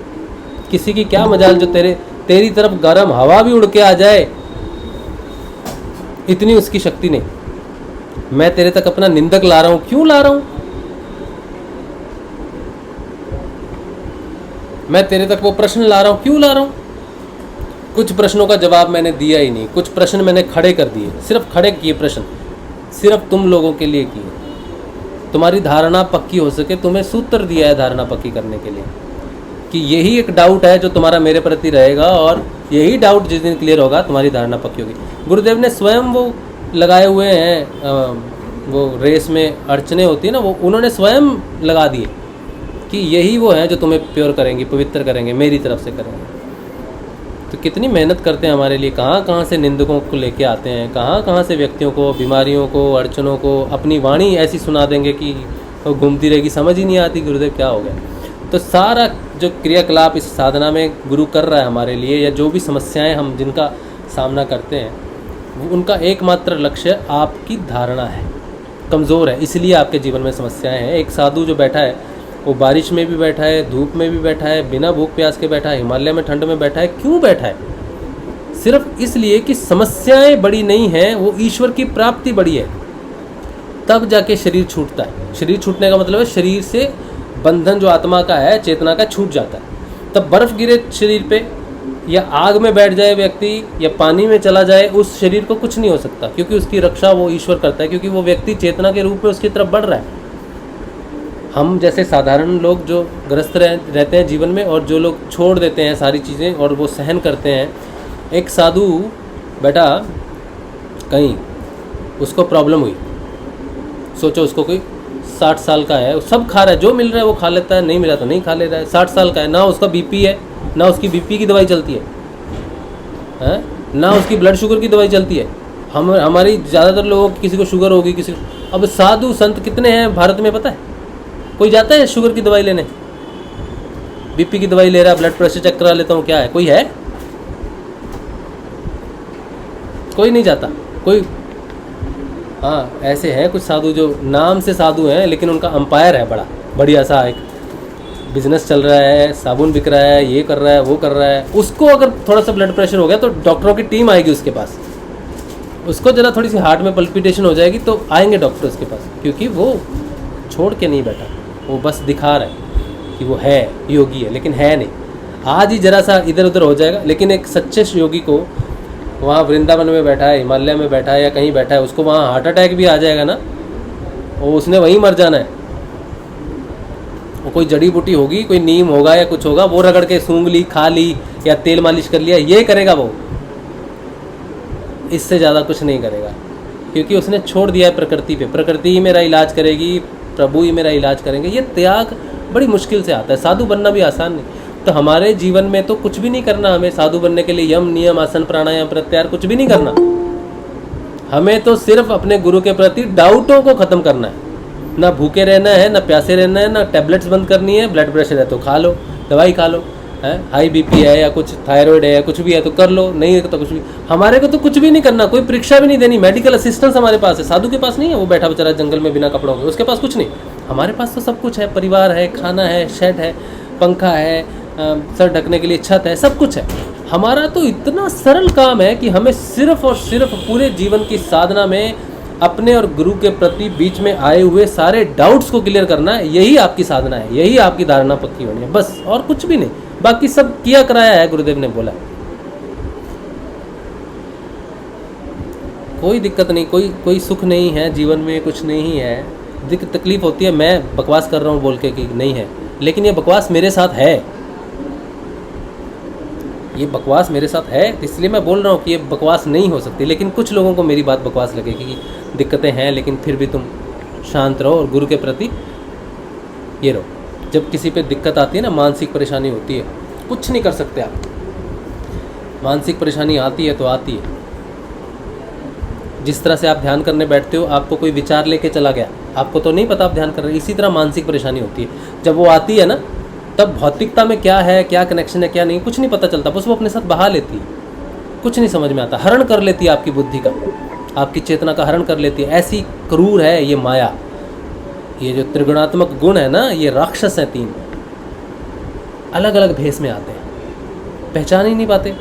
किसी की क्या मजाल जो तेरी तरफ गर्म हवा भी उड़ के आ जाए, इतनी उसकी शक्ति नहीं। मैं तेरे तक अपना निंदक ला रहा हूं, क्यों ला रहा हूं? मैं तेरे तक वो प्रश्न ला रहा हूं, क्यों ला रहा हूं? कुछ प्रश्नों का जवाब मैंने दिया ही नहीं, कुछ प्रश्न मैंने खड़े कर दिए, सिर्फ खड़े किए प्रश्न, सिर्फ तुम लोगों के लिए किए। तुम्हारी धारणा पक्की हो सके, तुम्हें सूत्र दिया है धारणा पक्की करने के लिए, कि यही एक डाउट है जो तुम्हारा मेरे प्रति रहेगा, और यही डाउट जिस दिन क्लियर होगा तुम्हारी धारणा पक्की होगी। गुरुदेव ने स्वयं वो लगाए हुए हैं, वो रेस में अर्चने होती है ना, वो उन्होंने स्वयं लगा दिए कि यही वो हैं जो तुम्हें प्योर करेंगे, पवित्र करेंगे, मेरी तरफ से करेंगे। तो कितनी मेहनत करते हैं हमारे लिए, कहाँ कहाँ से निंदकों को लेके आते हैं, कहाँ कहाँ से व्यक्तियों को, बीमारियों को, अड़चनों को, अपनी वाणी ऐसी सुना देंगे कि वो घूमती रहेगी, समझ ही नहीं आती गुरुदेव क्या हो गया। तो सारा जो क्रियाकलाप इस साधना में गुरु कर रहा है हमारे लिए, या जो भी समस्याएं हम जिनका सामना करते हैं, वो उनका एकमात्र लक्ष्य आपकी धारणा है, कमज़ोर है, इसलिए आपके जीवन में समस्याएं हैं। एक साधु जो बैठा है, वो बारिश में भी बैठा है, धूप में भी बैठा है, बिना भूख प्यास के बैठा है, हिमालय में ठंड में बैठा है। क्यों बैठा है? सिर्फ इसलिए कि समस्याएं बड़ी नहीं हैं, वो ईश्वर की प्राप्ति बड़ी है। तब जाके शरीर छूटता है। शरीर छूटने का मतलब है शरीर से बंधन जो आत्मा का है, चेतना का, छूट जाता है। तब बर्फ गिरे शरीर पे, या आग में बैठ जाए व्यक्ति, या पानी में चला जाए, उस शरीर को कुछ नहीं हो सकता, क्योंकि उसकी रक्षा वो ईश्वर करता है, क्योंकि वो व्यक्ति चेतना के रूप में उसकी तरफ बढ़ रहा है। हम जैसे साधारण लोग जो ग्रस्त रहते हैं जीवन में, और जो लोग छोड़ देते हैं सारी चीज़ें और वो सहन करते हैं। एक साधु बेटा कहीं, उसको प्रॉब्लम हुई, सोचो उसको कोई 60 साल का है, सब खा रहा है, जो मिल रहा है वो खा लेता है, नहीं मिला तो नहीं खा ले रहा है। 60 साल का है, ना उसका बीपी है, ना उसकी बीपी की दवाई चलती है, ना उसकी ब्लड शुगर की दवाई चलती है। हमारी ज़्यादातर लोगों की किसी को शुगर होगी, किसी को। अब साधु संत कितने हैं भारत में पता है? कोई जाता है शुगर की दवाई लेने? बीपी की दवाई ले रहा है, ब्लड प्रेशर चेक करा लेता हूँ, क्या है? कोई है? कोई नहीं जाता कोई। हाँ, ऐसे हैं कुछ साधु जो नाम से साधु हैं, लेकिन उनका अंपायर है बड़ा बढ़िया सा, एक बिजनेस चल रहा है, साबुन बिक रहा है, ये कर रहा है, वो कर रहा है। उसको अगर थोड़ा सा ब्लड प्रेशर हो गया तो डॉक्टरों की टीम आएगी उसके पास। उसको ज़रा थोड़ी सी हार्ट में पल्पिटेशन हो जाएगी तो आएंगे डॉक्टर उसके पास, क्योंकि वो छोड़ के नहीं बैठा, वो बस दिखा रहा है कि वो है योगी है, लेकिन है नहीं। आज ही ज़रा सा इधर उधर हो जाएगा, लेकिन एक सच्चे योगी को वहाँ वृंदावन में बैठा है, हिमालय में बैठा है, या कहीं बैठा है, उसको वहाँ हार्ट अटैक भी आ जाएगा ना, वो उसने वहीं मर जाना है। वो कोई जड़ी बूटी होगी, कोई नीम होगा या कुछ होगा, वो रगड़ के सूंघ ली, खा ली, या तेल मालिश कर लिया, ये करेगा वो, इससे ज़्यादा कुछ नहीं करेगा। क्योंकि उसने छोड़ दिया है प्रकृति पे। प्रकृति ही मेरा इलाज करेगी, प्रभु ही मेरा इलाज करेंगे। ये त्याग बड़ी मुश्किल से आता है। साधु बनना भी आसान नहीं। तो हमारे जीवन में तो कुछ भी नहीं करना हमें साधु बनने के लिए। यम नियम आसन प्राणायाम प्रत्याहार कुछ भी नहीं करना। हमें तो सिर्फ अपने गुरु के प्रति डाउटों को ख़त्म करना है। ना भूखे रहना है, ना प्यासे रहना है, ना टैबलेट्स बंद करनी है। ब्लड प्रेशर है तो खा लो, दवाई खा लो, है हाई बीपी है या कुछ थायराइड है या कुछ भी है तो कर लो, नहीं है तो कुछ भी। हमारे को तो कुछ भी नहीं करना, कोई परीक्षा भी नहीं देनी। मेडिकल असिस्टेंस हमारे पास है, साधु के पास नहीं है। वो बैठा बेचारा जंगल में बिना कपड़ों के, उसके पास कुछ नहीं। हमारे पास तो सब कुछ है। परिवार है, खाना है, शेड है, पंखा है, सर ढकने के लिए छत है, सब कुछ है। हमारा तो इतना सरल काम है कि हमें सिर्फ और सिर्फ पूरे जीवन की साधना में अपने और गुरु के प्रति बीच में आए हुए सारे डाउट्स को क्लियर करना है। यही आपकी साधना है, यही आपकी धारणा पक्की होनी है, बस और कुछ भी नहीं। बाकी सब किया कराया है, गुरुदेव ने बोला। कोई दिक्कत नहीं, कोई सुख नहीं है जीवन में, कुछ नहीं है। तकलीफ होती है, मैं बकवास कर रहा हूँ बोल के कि नहीं है, लेकिन ये बकवास मेरे साथ है। ये बकवास मेरे साथ है, इसलिए मैं बोल रहा हूँ कि ये बकवास नहीं हो सकती। लेकिन कुछ लोगों को मेरी बात बकवास लगेगी कि दिक्कतें हैं, लेकिन फिर भी तुम शांत रहो और गुरु के प्रति ये रहो। जब किसी पे दिक्कत आती है ना, मानसिक परेशानी होती है, कुछ नहीं कर सकते आप। मानसिक परेशानी आती है तो आती है। जिस तरह से आप ध्यान करने बैठते हो, आपको कोई विचार लेके चला गया, आपको तो नहीं पता आप ध्यान कर रहे, इसी तरह मानसिक परेशानी होती है। जब वो आती है ना, तब भौतिकता में क्या है, क्या कनेक्शन है, क्या नहीं, कुछ नहीं पता चलता। बस वो अपने साथ बहा लेती है, कुछ नहीं समझ में आता। हरण कर लेती है आपकी बुद्धि का, आपकी चेतना का हरण कर लेती है। ऐसी क्रूर है ये माया। ये जो त्रिगुणात्मक गुण है ना, ये राक्षस हैं, 3 अलग अलग भेष में आते हैं, पहचान ही नहीं पाते।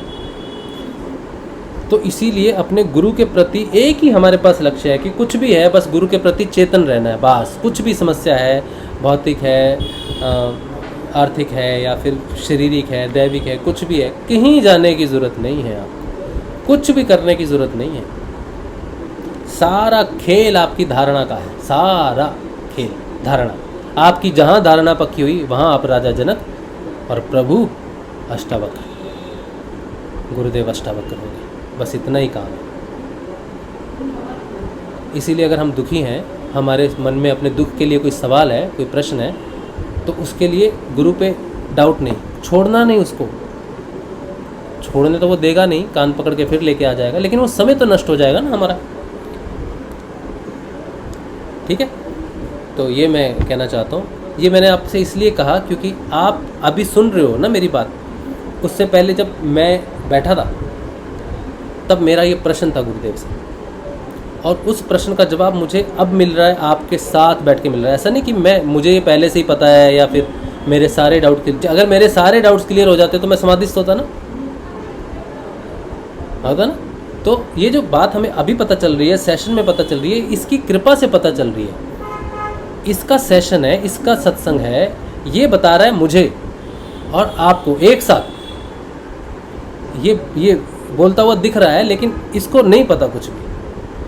तो इसीलिए अपने गुरु के प्रति एक ही हमारे पास लक्ष्य है कि कुछ भी है, बस गुरु के प्रति चेतन रहना है। बस कुछ भी समस्या है, भौतिक है, आर्थिक है, या फिर शारीरिक है, दैविक है, कुछ भी है, कहीं जाने की ज़रूरत नहीं है आपको, कुछ भी करने की ज़रूरत नहीं है। सारा खेल आपकी धारणा का है, सारा खेल धारणा आपकी। जहाँ धारणा पक्की हुई वहाँ आप राजा जनक और प्रभु अष्टावक्र, गुरुदेव अष्टावक्र हो गए। बस इतना ही काम है। इसीलिए अगर हम दुखी हैं, हमारे मन में अपने दुख के लिए कोई सवाल है, कोई प्रश्न है, तो उसके लिए गुरु पे डाउट नहीं, छोड़ना नहीं उसको। छोड़ने तो वो देगा नहीं, कान पकड़ के फिर लेके आ जाएगा, लेकिन वो समय तो नष्ट हो जाएगा ना हमारा। ठीक है, तो ये मैं कहना चाहता हूँ। ये मैंने आपसे इसलिए कहा क्योंकि आप अभी सुन रहे हो ना मेरी बात। उससे पहले जब मैं बैठा था, तब मेरा ये प्रश्न था गुरुदेव से, और उस प्रश्न का जवाब मुझे अब मिल रहा है, आपके साथ बैठ के मिल रहा है। ऐसा नहीं कि मुझे ये पहले से ही पता है, या फिर मेरे सारे डाउट, अगर मेरे सारे डाउट्स क्लियर हो जाते तो मैं समाधिस्थ होता ना। तो ये जो बात हमें अभी पता चल रही है, सेशन में पता चल रही है, इसकी कृपा से पता चल रही है। इसका सेशन है, इसका सत्संग है, ये बता रहा है मुझे और आपको एक साथ। ये बोलता हुआ दिख रहा है, लेकिन इसको नहीं पता कुछ भी,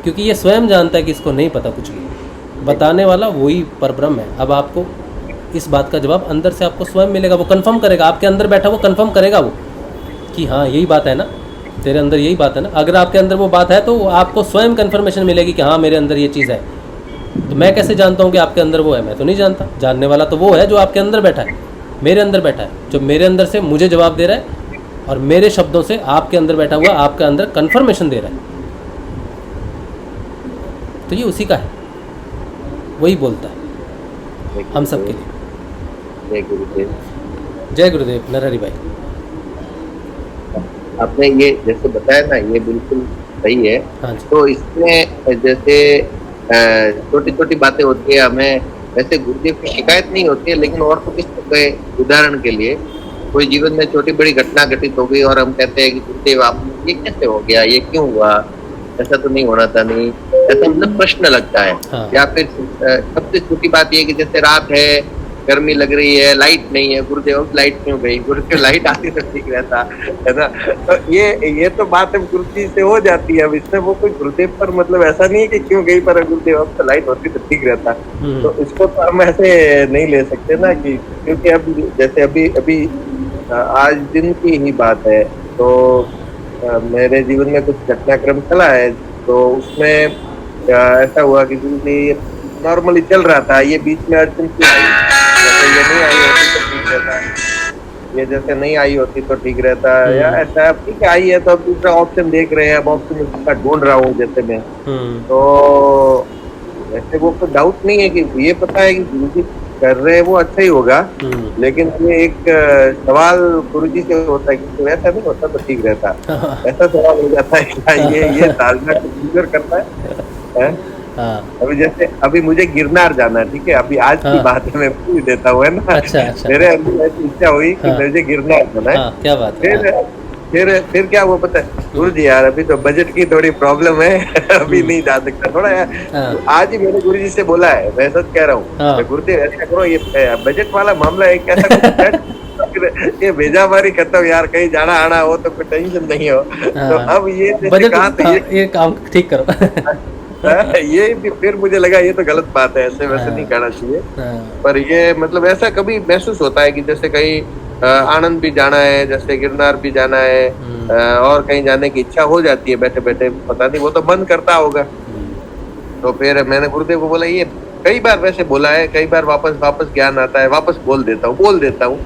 क्योंकि ये स्वयं जानता है कि इसको नहीं पता कुछ भी। बताने वाला वही परब्रह्म है। अब आपको इस बात का जवाब अंदर से आपको स्वयं मिलेगा। वो कंफर्म करेगा, आपके अंदर बैठा वो कंफर्म करेगा वो कि हाँ यही बात है ना, तेरे अंदर यही बात है ना। अगर आपके अंदर वो बात है तो आपको स्वयं कंफर्मेशन मिलेगी कि हाँ मेरे अंदर ये चीज़ है। तो मैं कैसे जानता हूँ कि आपके अंदर वो है? मैं तो नहीं जानता। जानने वाला तो वो है जो आपके अंदर बैठा है, मेरे अंदर बैठा है, जो मेरे अंदर से मुझे जवाब दे रहा है और मेरे शब्दों से आपके अंदर बैठा हुआ आपके अंदर कंफर्मेशन दे रहा है। तो ये उसी का है, वही बोलता है हम सब के लिए। जय गुरुदेव। जय गुरुदेव। नरहरि भाई, आपने ये जैसे बताया ना, ये बिल्कुल सही है। हाँ जी। तो इसमें जैसे छोटी छोटी बातें होती है, हमें वैसे गुरुदेव की शिकायत नहीं होती है, लेकिन और तो किस उदाहरण के लिए कोई जीवन में छोटी बड़ी घटना घटित हो गई और हम कहते हैं कि गुरुदेव आप ये कैसे हो गया, ये क्यों हुआ, ऐसा तो नहीं होना था, नहीं ऐसा मतलब प्रश्न लगता है। हाँ। या या फिर सबसे छोटी बात ये कि जैसे रात है, गर्मी लग रही है, लाइट नहीं है, गुरुदेव लाइट क्यों गई, गुरुदेव लाइट आती तो ठीक रहता है ना। तो ये तो बात अब गुरु जी से हो जाती है। अब इसमें वो कोई गुरुदेव पर मतलब ऐसा नहीं है कि क्यों गई, पर गुरुदेव अब तो लाइट होती तो ठीक रहता। तो इसको तो हम ऐसे नहीं ले सकते ना कि क्योंकि अब जैसे अभी आज दिन की ही बात है, तो मेरे जीवन में कुछ घटनाक्रम चला है, तो उसमें ऐसा हुआ कि गुरु जी ये नॉर्मली चल रहा था, ये बीच में अड़चन क्यों आई, जैसे ये नहीं आई होती तो ठीक रहता, ये जैसे नहीं आई होती तो ठीक रहता, या ऐसा ठीक है आई है तो अब दूसरा ऑप्शन देख रहे हैं, अब ऑप्शन दूसरा ढूंढ रहा हूँ जैसे मैं। तो वैसे वो तो डाउट नहीं है कि ये पता है कि गुरु जी कर रहे हैं वो अच्छा ही होगा, लेकिन ये एक सवाल गुरु जी से होता है कि वैसा नहीं होता तो ठीक रहता, ऐसा सवाल हो जाता है क्या ये धारणा को क्लियर करता है? अभी जैसे अभी मुझे गिरनार जाना है, ठीक है, अभी आज की बात है, मैं पूछ देता हूँ, है ना। अच्छा। मेरे अंदर ऐसी इच्छा हुई कि मुझे गिरनार जाना है। क्या बात है। फिर क्या हुआ पता है, गुरु जी यार अभी तो बजट की थोड़ी प्रॉब्लम है, अभी नहीं जा सकता थोड़ा यार। आज ही मैंने गुरु जी से बोला है, मैं सच कह रहा हूँ, गुरुदेव ऐसा करो, ये बजट वाला मामला है, कैसा ये भेजा मारी खत्म यार, कहीं जाना आना हो तो कोई टेंशन नहीं हो। तो अब ये बजट ये काम ठीक करो। ये भी फिर मुझे लगा ये तो गलत बात है, ऐसे वैसे नहीं करना चाहिए। पर ये मतलब ऐसा कभी महसूस होता है कि जैसे कहीं आनंद भी जाना है, जैसे गिरनार भी जाना है, और कहीं जाने की इच्छा हो जाती है बैठे बैठे, पता नहीं वो तो मन करता होगा। तो फिर मैंने गुरुदेव को बोला, ये कई बार वैसे बोला है, कई बार वापस ज्ञान आता है, वापस बोल देता हूँ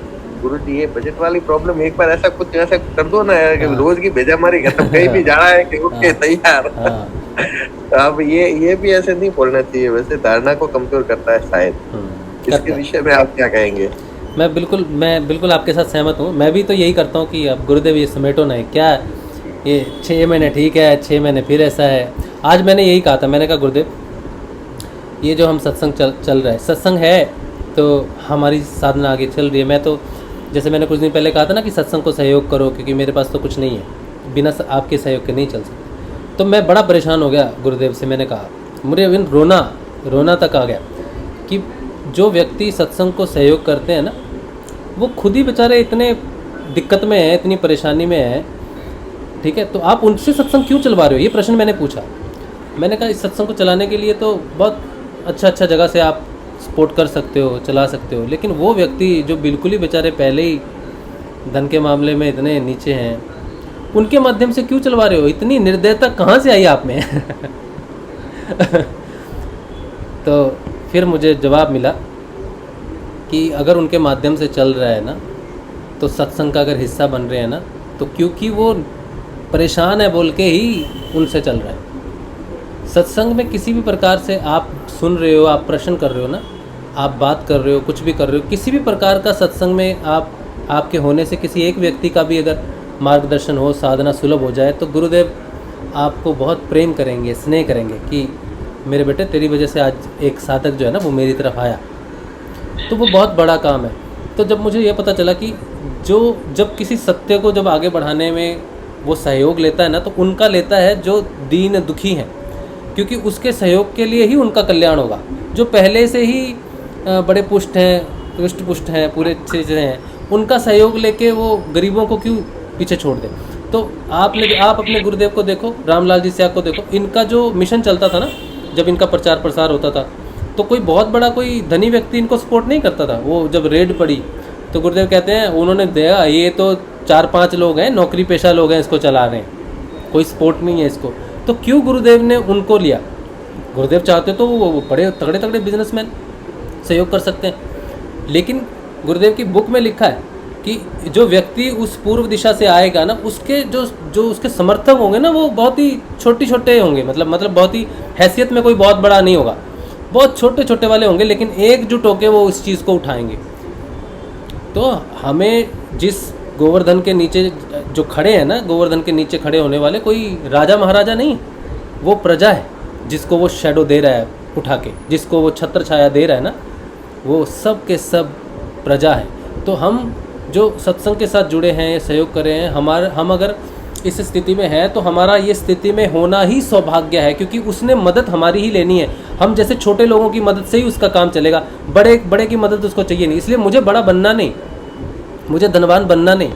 गुरु जी ये बजट वाली प्रॉब्लम, एक बार ऐसा कुछ ऐसा कर दो ना कि रोज की भेजामारी खत्म, कहीं भी जाना है कि ओके तैयार। अब ये भी ऐसे नहीं बोलना चाहिए, वैसे धारणा को कमजोर करता है शायद। इसके विषय में आप क्या कहेंगे? मैं बिल्कुल आपके साथ सहमत हूँ। मैं भी तो यही करता हूँ कि अब गुरुदेव ये समेटो ना, क्या ये 6 महीने ठीक है, 6 महीने फिर ऐसा है। आज मैंने यही कहा था, मैंने कहा गुरुदेव ये जो हम सत्संग चल रहा है, सत्संग है तो हमारी साधना आगे चल रही है। मैं तो जैसे मैंने कुछ दिन पहले कहा था ना कि सत्संग को सहयोग करो, क्योंकि मेरे पास तो कुछ नहीं है, बिना आपके सहयोग के नहीं चल सकते। तो मैं बड़ा परेशान हो गया गुरुदेव से, मैंने कहा, मुझे इवन रोना तक आ गया कि जो व्यक्ति सत्संग को सहयोग करते हैं ना, वो खुद ही बेचारे इतने दिक्कत में है, इतनी परेशानी में है, ठीक है, तो आप उनसे सत्संग क्यों चलवा रहे हो? ये प्रश्न मैंने पूछा। मैंने कहा इस सत्संग को चलाने के लिए तो बहुत अच्छा जगह से आप सपोर्ट कर सकते हो, चला सकते हो, लेकिन वो व्यक्ति जो बिल्कुल ही बेचारे पहले ही धन के मामले में इतने नीचे हैं, उनके माध्यम से क्यों चलवा रहे हो? इतनी निर्दयता कहाँ से आई आप में? तो फिर मुझे जवाब मिला कि अगर उनके माध्यम से चल रहा है ना, तो सत्संग का अगर हिस्सा बन रहे हैं ना, तो क्योंकि वो परेशान है बोल के ही उनसे चल रहा है। सत्संग में किसी भी प्रकार से आप सुन रहे हो, आप प्रश्न कर रहे हो ना, आप बात कर रहे हो, कुछ भी कर रहे हो, किसी भी प्रकार का सत्संग में आपके होने से किसी एक व्यक्ति का भी अगर मार्गदर्शन हो, साधना सुलभ हो जाए, तो गुरुदेव आपको बहुत प्रेम करेंगे, स्नेह करेंगे कि मेरे बेटे तेरी वजह से आज एक साधक जो है ना वो मेरी तरफ आया। तो वो बहुत बड़ा काम है। तो जब मुझे ये पता चला कि जब किसी सत्य को जब आगे बढ़ाने में वो सहयोग लेता है ना, तो उनका लेता है जो दीन दुखी हैं, क्योंकि उसके सहयोग के लिए ही उनका कल्याण होगा। जो पहले से ही बड़े पुष्ट हैं, पूरे अच्छे से हैं, उनका सहयोग लेके वो गरीबों को क्यों पीछे छोड़ दें? तो आप अपने गुरुदेव को देखो, रामलाल जी स्याग को देखो, इनका जो मिशन चलता था ना, जब इनका प्रचार प्रसार होता था, तो कोई बहुत बड़ा कोई धनी व्यक्ति इनको सपोर्ट नहीं करता था। वो जब रेड पड़ी तो गुरुदेव कहते हैं उन्होंने देखा ये तो 4-5 लोग हैं, नौकरी पेशा लोग हैं, इसको चला रहे हैं, कोई सपोर्ट नहीं है इसको। तो क्यों गुरुदेव ने उनको लिया? गुरुदेव चाहते तो वो बड़े तगड़े बिजनेसमैन सहयोग कर सकते हैं, लेकिन गुरुदेव की बुक में लिखा है कि जो व्यक्ति उस पूर्व दिशा से आएगा ना, उसके जो उसके समर्थक होंगे ना, वो बहुत ही छोटे होंगे, मतलब बहुत ही हैसियत में कोई बहुत बड़ा नहीं होगा, बहुत छोटे वाले होंगे, लेकिन एकजुट होकर वो इस चीज़ को उठाएंगे। तो हमें जिस गोवर्धन के नीचे जो खड़े हैं ना, गोवर्धन के नीचे खड़े होने वाले कोई राजा महाराजा नहीं, वो प्रजा है, जिसको वो शैडो दे रहा है उठा के, जिसको वो छत्र छाया दे रहा है ना, वो सब के सब प्रजा है। तो हम जो सत्संग के साथ जुड़े हैं, सहयोग कर रहे हैं, हम अगर इस स्थिति में है तो हमारा ये स्थिति में होना ही सौभाग्य है, क्योंकि उसने मदद हमारी ही लेनी है। हम जैसे छोटे लोगों की मदद से ही उसका काम चलेगा, बड़े की मदद उसको चाहिए नहीं। इसलिए मुझे बड़ा बनना नहीं, मुझे धनवान बनना नहीं,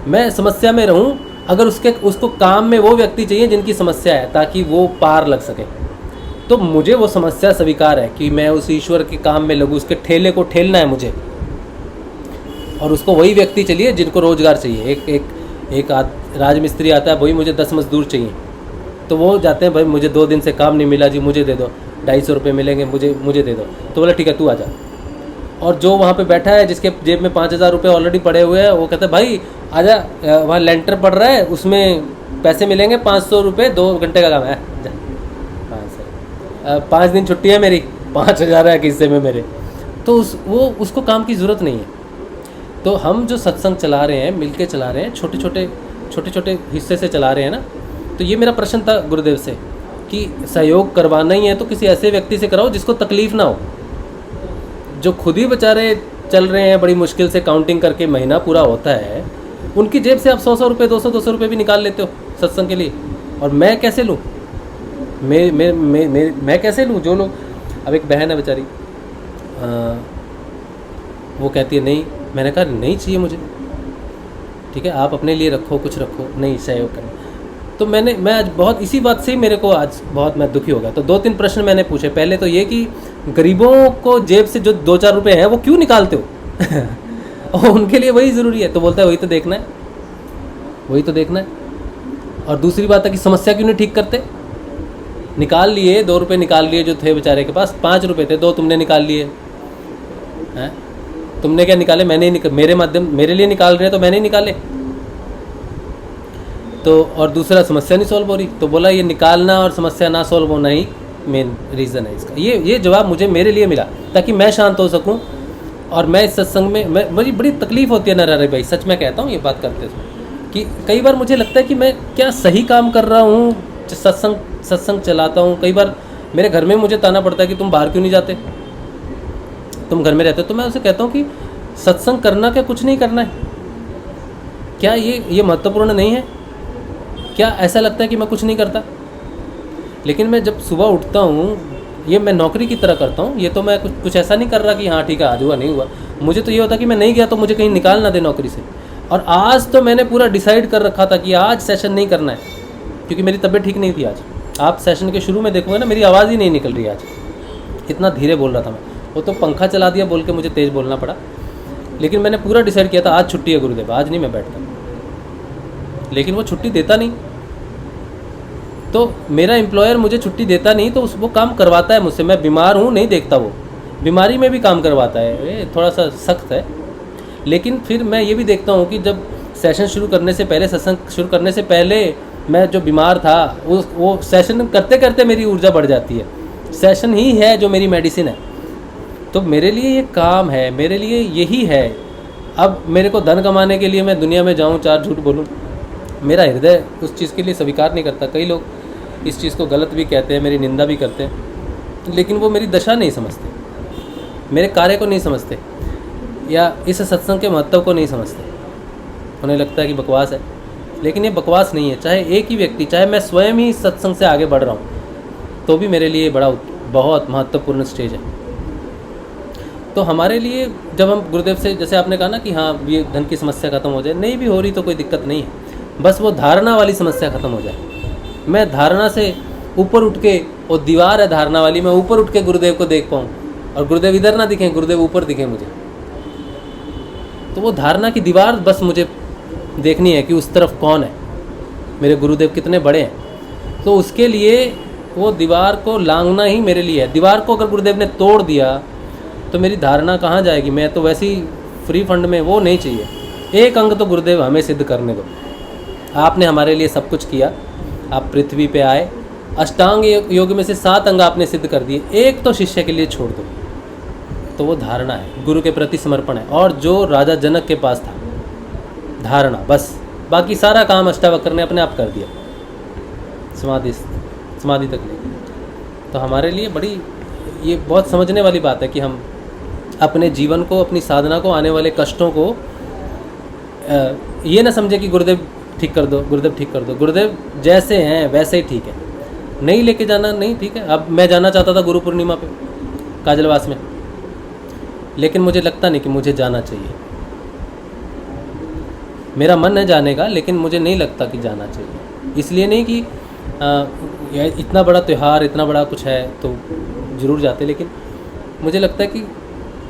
मैं समस्या में रहूं, अगर उसको काम में वो व्यक्ति चाहिए जिनकी समस्या है, ताकि वो पार लग सके। तो मुझे वो समस्या स्वीकार है कि मैं उस ईश्वर के काम में लगूँ, उसके ठेले को ठेलना है मुझे, और उसको वही व्यक्ति चाहिए जिनको रोजगार चाहिए। एक राजमिस्त्री आता है, वही मुझे 10 मजदूर चाहिए, तो वो जाते हैं, भाई मुझे 2 दिन से काम नहीं मिला जी, मुझे दे दो, 250 रुपये मिलेंगे, मुझे दे दो। तो बोला ठीक है तू आ जा। और जो वहाँ पे बैठा है जिसके जेब में 5000 रुपये ऑलरेडी पड़े हुए हैं, वो कहता है भाई आजा, वहाँ लेंटर पड़ रहा है, उसमें पैसे मिलेंगे 500 रुपये, 2 घंटे का काम है, जा 5 दिन छुट्टी है मेरी, 5000 है किस्से में मेरे। तो उसको काम की ज़रूरत नहीं है। तो हम जो सत्संग चला रहे हैं, मिलके चला रहे हैं, छोटे छोटे हिस्से से चला रहे हैं ना, तो ये मेरा प्रश्न था गुरुदेव से कि सहयोग करवाना ही है तो किसी ऐसे व्यक्ति से कराओ जिसको तकलीफ़ ना हो। जो खुद ही बेचारे चल रहे हैं बड़ी मुश्किल से काउंटिंग करके, महीना पूरा होता है, उनकी जेब से आप 100 रुपये 200 रुपये भी निकाल लेते हो सत्संग के लिए, और मैं कैसे लूँ? मैं कैसे लूँ? जो लोग, अब एक बहन है बेचारी, वो कहती है नहीं, मैंने कहा नहीं चाहिए मुझे, ठीक है आप अपने लिए रखो, कुछ रखो, नहीं सहयोग करना। तो मैं आज बहुत इसी बात से ही मेरे को आज बहुत मैं दुखी हो गया। तो 2-3 प्रश्न मैंने पूछे। पहले तो ये कि गरीबों को जेब से जो 2-4 रुपये हैं वो क्यों निकालते हो? और उनके लिए वही ज़रूरी है। तो बोलता है वही तो देखना है, वही तो देखना है। और दूसरी बात है कि समस्या क्यों नहीं ठीक करते? निकाल लिए 2 रुपये निकाल लिए जो थे बेचारे के पास, 5 रुपये थे, 2 तुमने निकाल लिए हैं। तुमने क्या निकाले? मैंने मेरे लिए निकाल रहे हैं तो मैंने ही निकाले। तो और दूसरा समस्या नहीं सॉल्व हो रही। तो बोला ये निकालना और समस्या ना सॉल्व होना ही मेन रीज़न है इसका। ये जवाब मुझे मेरे लिए मिला ताकि मैं शांत हो सकूं। और मैं इस सत्संग में मुझे बड़ी तकलीफ़ होती है नरहरि भाई, सच में कहता हूँ ये बात करते हुए कि कई बार मुझे लगता है कि मैं क्या सही काम कर रहा हूँ, सत्संग चलाता हूँ। कई बार मेरे घर में मुझे ताना पड़ता है कि तुम बाहर क्यों नहीं जाते, तुम घर में रहते हो। तो मैं उसे कहता हूँ कि सत्संग करना क्या कुछ नहीं करना है? क्या ये महत्वपूर्ण नहीं है? क्या ऐसा लगता है कि मैं कुछ नहीं करता? लेकिन मैं जब सुबह उठता हूँ, ये मैं नौकरी की तरह करता हूँ। ये तो मैं कुछ ऐसा नहीं कर रहा कि हाँ ठीक है आज हुआ नहीं हुआ। मुझे तो ये होता कि मैं नहीं गया तो मुझे कहीं निकाल ना दे नौकरी से। और आज तो मैंने पूरा डिसाइड कर रखा था कि आज सेशन नहीं करना है, क्योंकि मेरी तबीयत ठीक नहीं थी आज। आप सेशन के शुरू में देखोगे ना, मेरी आवाज़ ही नहीं निकल रही आज, इतना धीरे बोल रहा था मैं। वो तो पंखा चला दिया बोल के मुझे तेज़ बोलना पड़ा। लेकिन मैंने पूरा डिसाइड किया था आज छुट्टी है गुरुदेव, आज नहीं मैं बैठता। लेकिन वो छुट्टी देता नहीं। तो मेरा एम्प्लॉयर मुझे छुट्टी देता नहीं, तो वो काम करवाता है मुझसे। मैं बीमार हूँ नहीं देखता, वो बीमारी में भी काम करवाता है। ये थोड़ा सा सख्त है। लेकिन फिर मैं ये भी देखता हूँ कि जब सेशन शुरू करने से पहले, सत्संग शुरू करने से पहले मैं जो बीमार था, वो सेशन करते करते मेरी ऊर्जा बढ़ जाती है। सेशन ही है जो मेरी मेडिसिन है। तो मेरे लिए ये काम है, मेरे लिए यही है। अब मेरे को धन कमाने के लिए मैं दुनिया में जाऊँ, 4 झूठ बोलूँ, मेरा हृदय उस चीज़ के लिए स्वीकार नहीं करता। कई लोग इस चीज़ को गलत भी कहते हैं, मेरी निंदा भी करते हैं, लेकिन वो मेरी दशा नहीं समझते, मेरे कार्य को नहीं समझते, या इस सत्संग के महत्व को नहीं समझते। उन्हें लगता है कि बकवास है, लेकिन ये बकवास नहीं है। चाहे एक ही व्यक्ति, चाहे मैं स्वयं ही सत्संग से आगे बढ़ रहा हूँ, तो भी मेरे लिए बहुत महत्वपूर्ण स्टेज है। तो हमारे लिए जब हम गुरुदेव से, जैसे आपने कहा ना कि हाँ ये धन की समस्या ख़त्म हो जाए, नहीं भी हो रही तो कोई दिक्कत नहीं है, बस वो धारणा वाली समस्या ख़त्म हो जाए। मैं धारणा से ऊपर उठ के, वो दीवार है धारणा वाली, मैं ऊपर उठ के गुरुदेव को देख पाऊँ, और गुरुदेव इधर ना दिखें, गुरुदेव ऊपर दिखें मुझे। तो वो धारणा की दीवार बस मुझे देखनी है कि उस तरफ कौन है, मेरे गुरुदेव कितने बड़े हैं। तो उसके लिए वो दीवार को लांघना ही मेरे लिए है। दीवार को अगर गुरुदेव ने तोड़ दिया तो मेरी धारणा कहाँ जाएगी? मैं तो वैसे ही फ्री फंड में, वो नहीं चाहिए। एक अंग तो गुरुदेव हमें सिद्ध करने दो। आपने हमारे लिए सब कुछ किया, आप पृथ्वी पे आए, अष्टांग योग में से 7 अंग आपने सिद्ध कर दिए, एक तो शिष्य के लिए छोड़ दो। तो वो धारणा है, गुरु के प्रति समर्पण है। और जो राजा जनक के पास था, धारणा, बस बाकी सारा काम अष्टावक्र ने अपने आप कर दिया, समाधि तक ले। तो हमारे लिए बड़ी ये बहुत समझने वाली बात है कि हम अपने जीवन को, अपनी साधना को, आने वाले कष्टों को ये ना समझे कि गुरुदेव ठीक कर दो, गुरुदेव ठीक कर दो। गुरुदेव जैसे हैं वैसे ही ठीक है, नहीं लेके जाना नहीं ठीक है। अब मैं जाना चाहता था गुरु पूर्णिमा पे काजलवास में, लेकिन मुझे लगता नहीं कि मुझे जाना चाहिए। मेरा मन है जाने का, लेकिन मुझे नहीं लगता कि जाना चाहिए। इसलिए नहीं कि इतना बड़ा त्यौहार, इतना बड़ा कुछ है तो ज़रूर जाते, लेकिन मुझे लगता है कि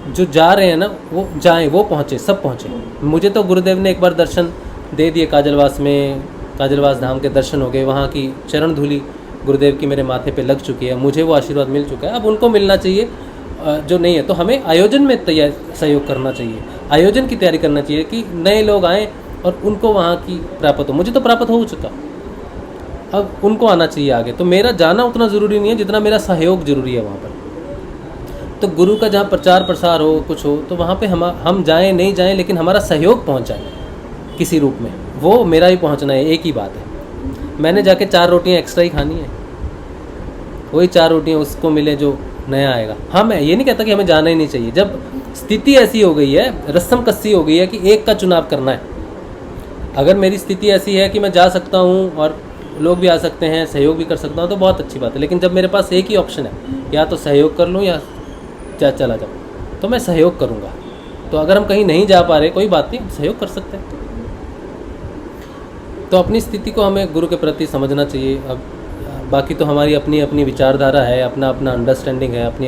जो जा रहे हैं ना वो जाएं, वो पहुँचे, सब पहुँचे। मुझे तो गुरुदेव ने एक बार दर्शन दे दिए काजलवास में, काजलवास धाम के दर्शन हो गए, वहाँ की चरण धूलि गुरुदेव की मेरे माथे पे लग चुकी है, मुझे वो आशीर्वाद मिल चुका है। अब उनको मिलना चाहिए जो नहीं है, तो हमें आयोजन में सहयोग करना चाहिए, आयोजन की तैयारी करना चाहिए कि नए लोग आएँ और उनको वहाँ की प्राप्त हो। मुझे तो प्राप्त हो चुका, अब उनको आना चाहिए आगे। तो मेरा जाना उतना ज़रूरी नहीं है जितना मेरा सहयोग ज़रूरी है वहाँ पर। तो गुरु का जहाँ प्रचार प्रसार हो, कुछ हो, तो वहाँ पे हम जाएं नहीं जाएं, लेकिन हमारा सहयोग पहुँच जाए किसी रूप में, वो मेरा ही पहुँचना है। एक ही बात है, मैंने जाके 4 रोटियाँ एक्स्ट्रा ही खानी है, वही 4 रोटियाँ उसको मिले जो नया आएगा। मैं ये नहीं कहता कि हमें जाना ही नहीं चाहिए। जब स्थिति ऐसी हो गई है, रस्म कस्सी हो गई है कि एक का चुनाव करना है, अगर मेरी स्थिति ऐसी है कि मैं जा सकता हूँ और लोग भी आ सकते हैं, सहयोग भी कर सकता हूँ, तो बहुत अच्छी बात है। लेकिन जब मेरे पास एक ही ऑप्शन है, या तो सहयोग कर लूँ या चला जाऊँ, तो मैं सहयोग करूँगा। तो अगर हम कहीं नहीं जा पा रहे, कोई बात नहीं, सहयोग कर सकते हैं। तो अपनी स्थिति को हमें गुरु के प्रति समझना चाहिए। अब बाकी तो हमारी अपनी अपनी विचारधारा है, अपना अपना अंडरस्टैंडिंग है, अपने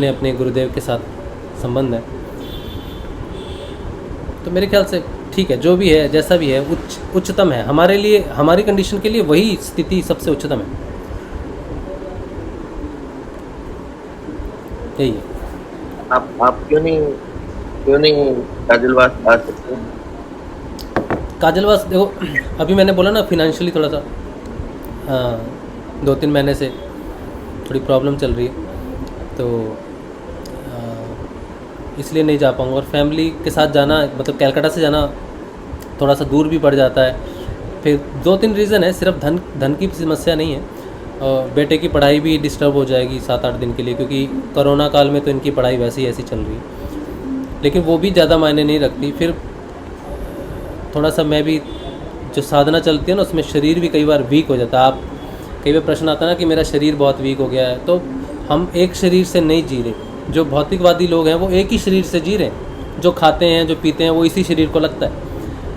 अपने गुरुदेव के साथ संबंध है। तो मेरे ख्याल से ठीक है, जो भी है, जैसा भी है, उच्चतम है हमारे लिए, हमारी कंडीशन के लिए वही स्थिति सबसे उच्चतम है। यही है। आप क्यों नहीं काजलवास आ सकते? काजलवास देखो, अभी मैंने बोला ना, फिनेंशियली थोड़ा सा 2-3 महीने से थोड़ी प्रॉब्लम चल रही है, तो इसलिए नहीं जा पाऊँगा। और फैमिली के साथ जाना, मतलब कैलकाटा से जाना थोड़ा सा दूर भी पड़ जाता है। फिर 2-3 रीज़न है, सिर्फ धन की समस्या नहीं है, और बेटे की पढ़ाई भी डिस्टर्ब हो जाएगी 7-8 दिन के लिए, क्योंकि कोरोना काल में तो इनकी पढ़ाई वैसे ही ऐसी चल रही है, लेकिन वो भी ज़्यादा मायने नहीं रखती। फिर थोड़ा सा मैं भी, जो साधना चलती है ना, उसमें शरीर भी कई बार वीक हो जाता है। आप कई बार प्रश्न आता है ना कि मेरा शरीर बहुत वीक हो गया है, तो हम एक शरीर से नहीं जी रहे। जो भौतिकवादी लोग हैं वो एक ही शरीर से जी रहे हैं, जो खाते हैं, जो पीते हैं, वो इसी शरीर को लगता है।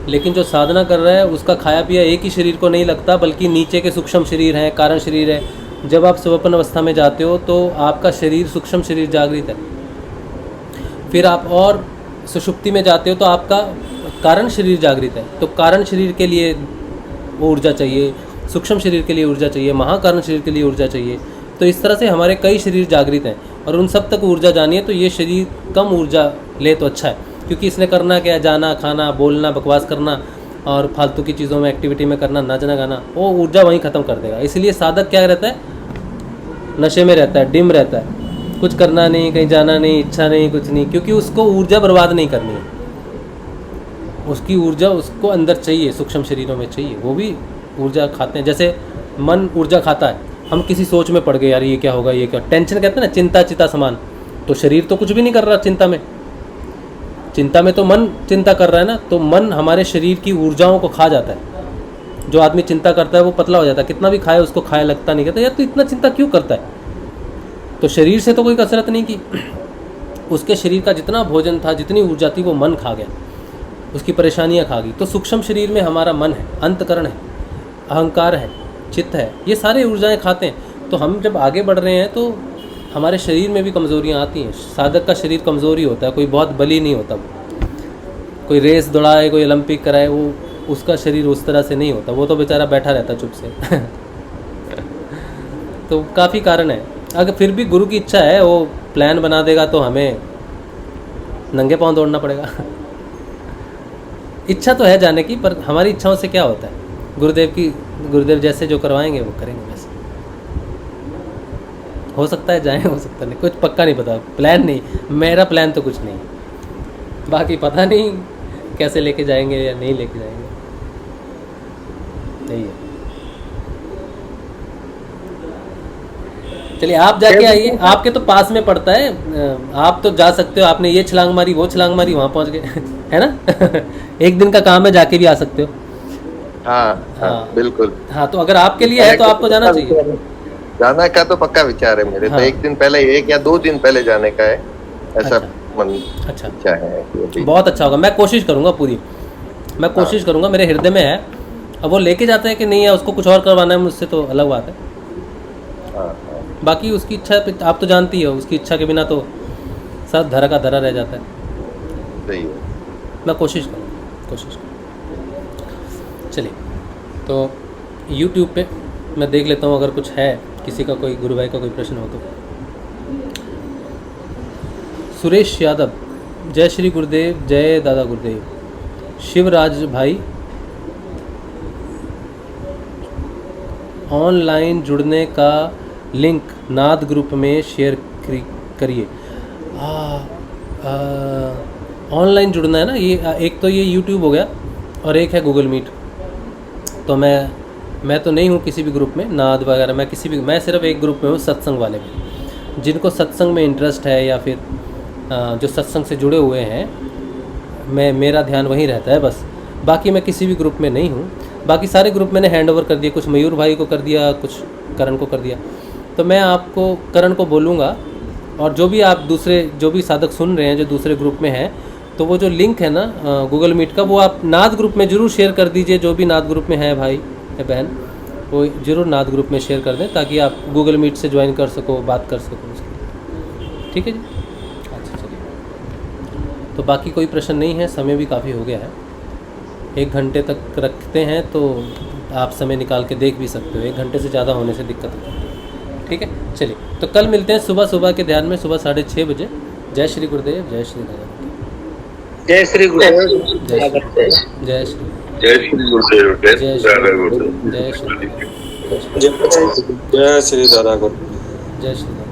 लेकिन जो साधना कर रहा है उसका खाया पिया एक ही शरीर को नहीं लगता, बल्कि नीचे के सूक्ष्म शरीर हैं, कारण शरीर है। जब आप स्वप्न अवस्था में जाते हो तो आपका शरीर, सूक्ष्म शरीर जागृत है। फिर आप और सुषुप्ति में जाते हो तो आपका कारण शरीर जागृत है। तो कारण शरीर के लिए वो ऊर्जा चाहिए, सूक्ष्म शरीर के लिए ऊर्जा चाहिए, महाकारण शरीर के लिए ऊर्जा चाहिए। तो इस तरह से हमारे कई शरीर जागृत हैं, और उन सब तक ऊर्जा जानी है। तो ये शरीर कम ऊर्जा ले तो अच्छा है, क्योंकि इसने करना क्या है, जाना, खाना, बोलना, बकवास करना और फालतू की चीज़ों में, एक्टिविटी में करना, नाचना गाना, वो ऊर्जा वहीं ख़त्म कर देगा। इसलिए साधक क्या रहता है, नशे में रहता है, डिम रहता है, कुछ करना नहीं, कहीं जाना नहीं, इच्छा नहीं, कुछ नहीं, क्योंकि उसको ऊर्जा बर्बाद नहीं करनी है। उसकी ऊर्जा उसको अंदर चाहिए, सूक्ष्म शरीरों में चाहिए, वो भी ऊर्जा खाते हैं। जैसे मन ऊर्जा खाता है, हम किसी सोच में पड़ गए, यार ये क्या होगा, ये क्या, टेंशन कहते हैं ना, चिंता चिता समान। तो शरीर तो कुछ भी नहीं कर रहा चिंता में तो मन चिंता कर रहा है ना। तो मन हमारे शरीर की ऊर्जाओं को खा जाता है। जो आदमी चिंता करता है वो पतला हो जाता है, कितना भी खाए उसको खाया लगता नहीं, कहता यार तू इतना चिंता क्यों करता है। तो शरीर से तो कोई कसरत नहीं की, उसके शरीर का जितना भोजन था, जितनी ऊर्जा थी, वो मन खा गया, उसकी परेशानियाँ खा गई। तो सूक्ष्म शरीर में हमारा मन है, अंतकरण है, अहंकार है, चित्त है, ये सारे ऊर्जाएं खाते हैं। तो हम जब आगे बढ़ रहे हैं तो हमारे शरीर में भी कमज़ोरियाँ आती हैं। साधक का शरीर कमज़ोरी होता है, कोई बहुत बली नहीं होता। कोई रेस दौड़ाए, कोई ओलंपिक कराए, वो उसका शरीर उस तरह से नहीं होता, वो तो बेचारा बैठा रहता चुप से। तो काफ़ी कारण है। अगर फिर भी गुरु की इच्छा है, वो प्लान बना देगा तो हमें नंगे पाँव दौड़ना पड़ेगा। इच्छा तो है जाने की, पर हमारी इच्छाओं से क्या होता है। गुरुदेव जैसे जो करवाएंगे वो करेंगे। वैसे हो सकता है जाएं, हो सकता नहीं, कुछ पक्का नहीं पता, प्लान नहीं, मेरा प्लान तो कुछ नहीं, बाकी पता नहीं कैसे लेके जाएंगे या नहीं लेके जाएंगे। नहीं है। चलिए आप जाके आइए, आपके तो पास में पड़ता है, आप तो जा सकते हो। आपने ये छलांग मारी, वो छलांग मारी, वहाँ पहुँच गए, है ना। एक दिन का काम है, जाके भी आ सकते हो। हाँ, बिल्कुल। हाँ, तो अगर आपके लिए है तो आपको जाना चाहिए। जाना का तो पक्का विचार है मेरे। हाँ। तो एक दिन पहले, 1 या 2 दिन पहले जाने का है, ऐसा मन अच्छा है। बहुत अच्छा होगा, मैं कोशिश करूँगा पूरी, मैं कोशिश करूँगा, मेरे हृदय में है। अब वो लेके जाते हैं कि नहीं है, उसको कुछ और करवाना है मुझसे, तो अलग बात है। बाकी उसकी इच्छा आप तो जानती हो, उसकी इच्छा के बिना तो सब धरा का धरा रह जाता है। सही है। मैं कोशिश करूँगा। चलिए, तो यूट्यूब पे मैं देख लेता हूँ, अगर कुछ है किसी का, कोई गुरु भाई का कोई प्रश्न हो तो। सुरेश यादव, जय श्री गुरुदेव, जय दादा गुरुदेव। शिवराज भाई, ऑनलाइन जुड़ने का लिंक नाद ग्रुप में शेयर करिए। ऑनलाइन जुड़ना है ना, ये एक तो ये यूट्यूब हो गया और एक है गूगल मीट। तो मैं तो नहीं हूँ किसी भी ग्रुप में, नाद वगैरह मैं सिर्फ एक ग्रुप में हूँ, सत्संग वाले में। जिनको सत्संग में इंटरेस्ट है या फिर जो सत्संग से जुड़े हुए हैं, मेरा ध्यान वहीं रहता है बस। बाकी मैं किसी भी ग्रुप में नहीं हूँ। बाकी सारे ग्रुप मैंने हैंड ओवर कर दिए, कुछ मयूर भाई को कर दिया, कुछ करण को कर दिया। तो मैं आपको करण को बोलूँगा, और जो भी आप दूसरे जो भी साधक सुन रहे हैं जो दूसरे ग्रुप में हैं, तो वो जो लिंक है ना गूगल मीट का, वो आप नाद ग्रुप में ज़रूर शेयर कर दीजिए। जो भी नाद ग्रुप में है भाई या बहन, वो ज़रूर नाद ग्रुप में शेयर कर दें, ताकि आप गूगल मीट से ज्वाइन कर सको, बात कर सको उसकी। ठीक है जी, अच्छा चलिए। तो बाकी कोई प्रश्न नहीं है, समय भी काफ़ी हो गया है, 1 घंटे तक रखते हैं तो आप समय निकाल के देख भी सकते हो। 1 घंटे से ज़्यादा होने से दिक्कत होती है। ठीक है, चलिए तो कल मिलते हैं सुबह के ध्यान में, सुबह 6:30 बजे। जय श्री गुरुदेव, जय श्री दादा, जय श्री गुरुदेव, जय श्री, जय श्री, जय श्री गुरुदेव, जय श्री, जय श्री, जय श्री दादा गुरुदेव। जय श्री दादा।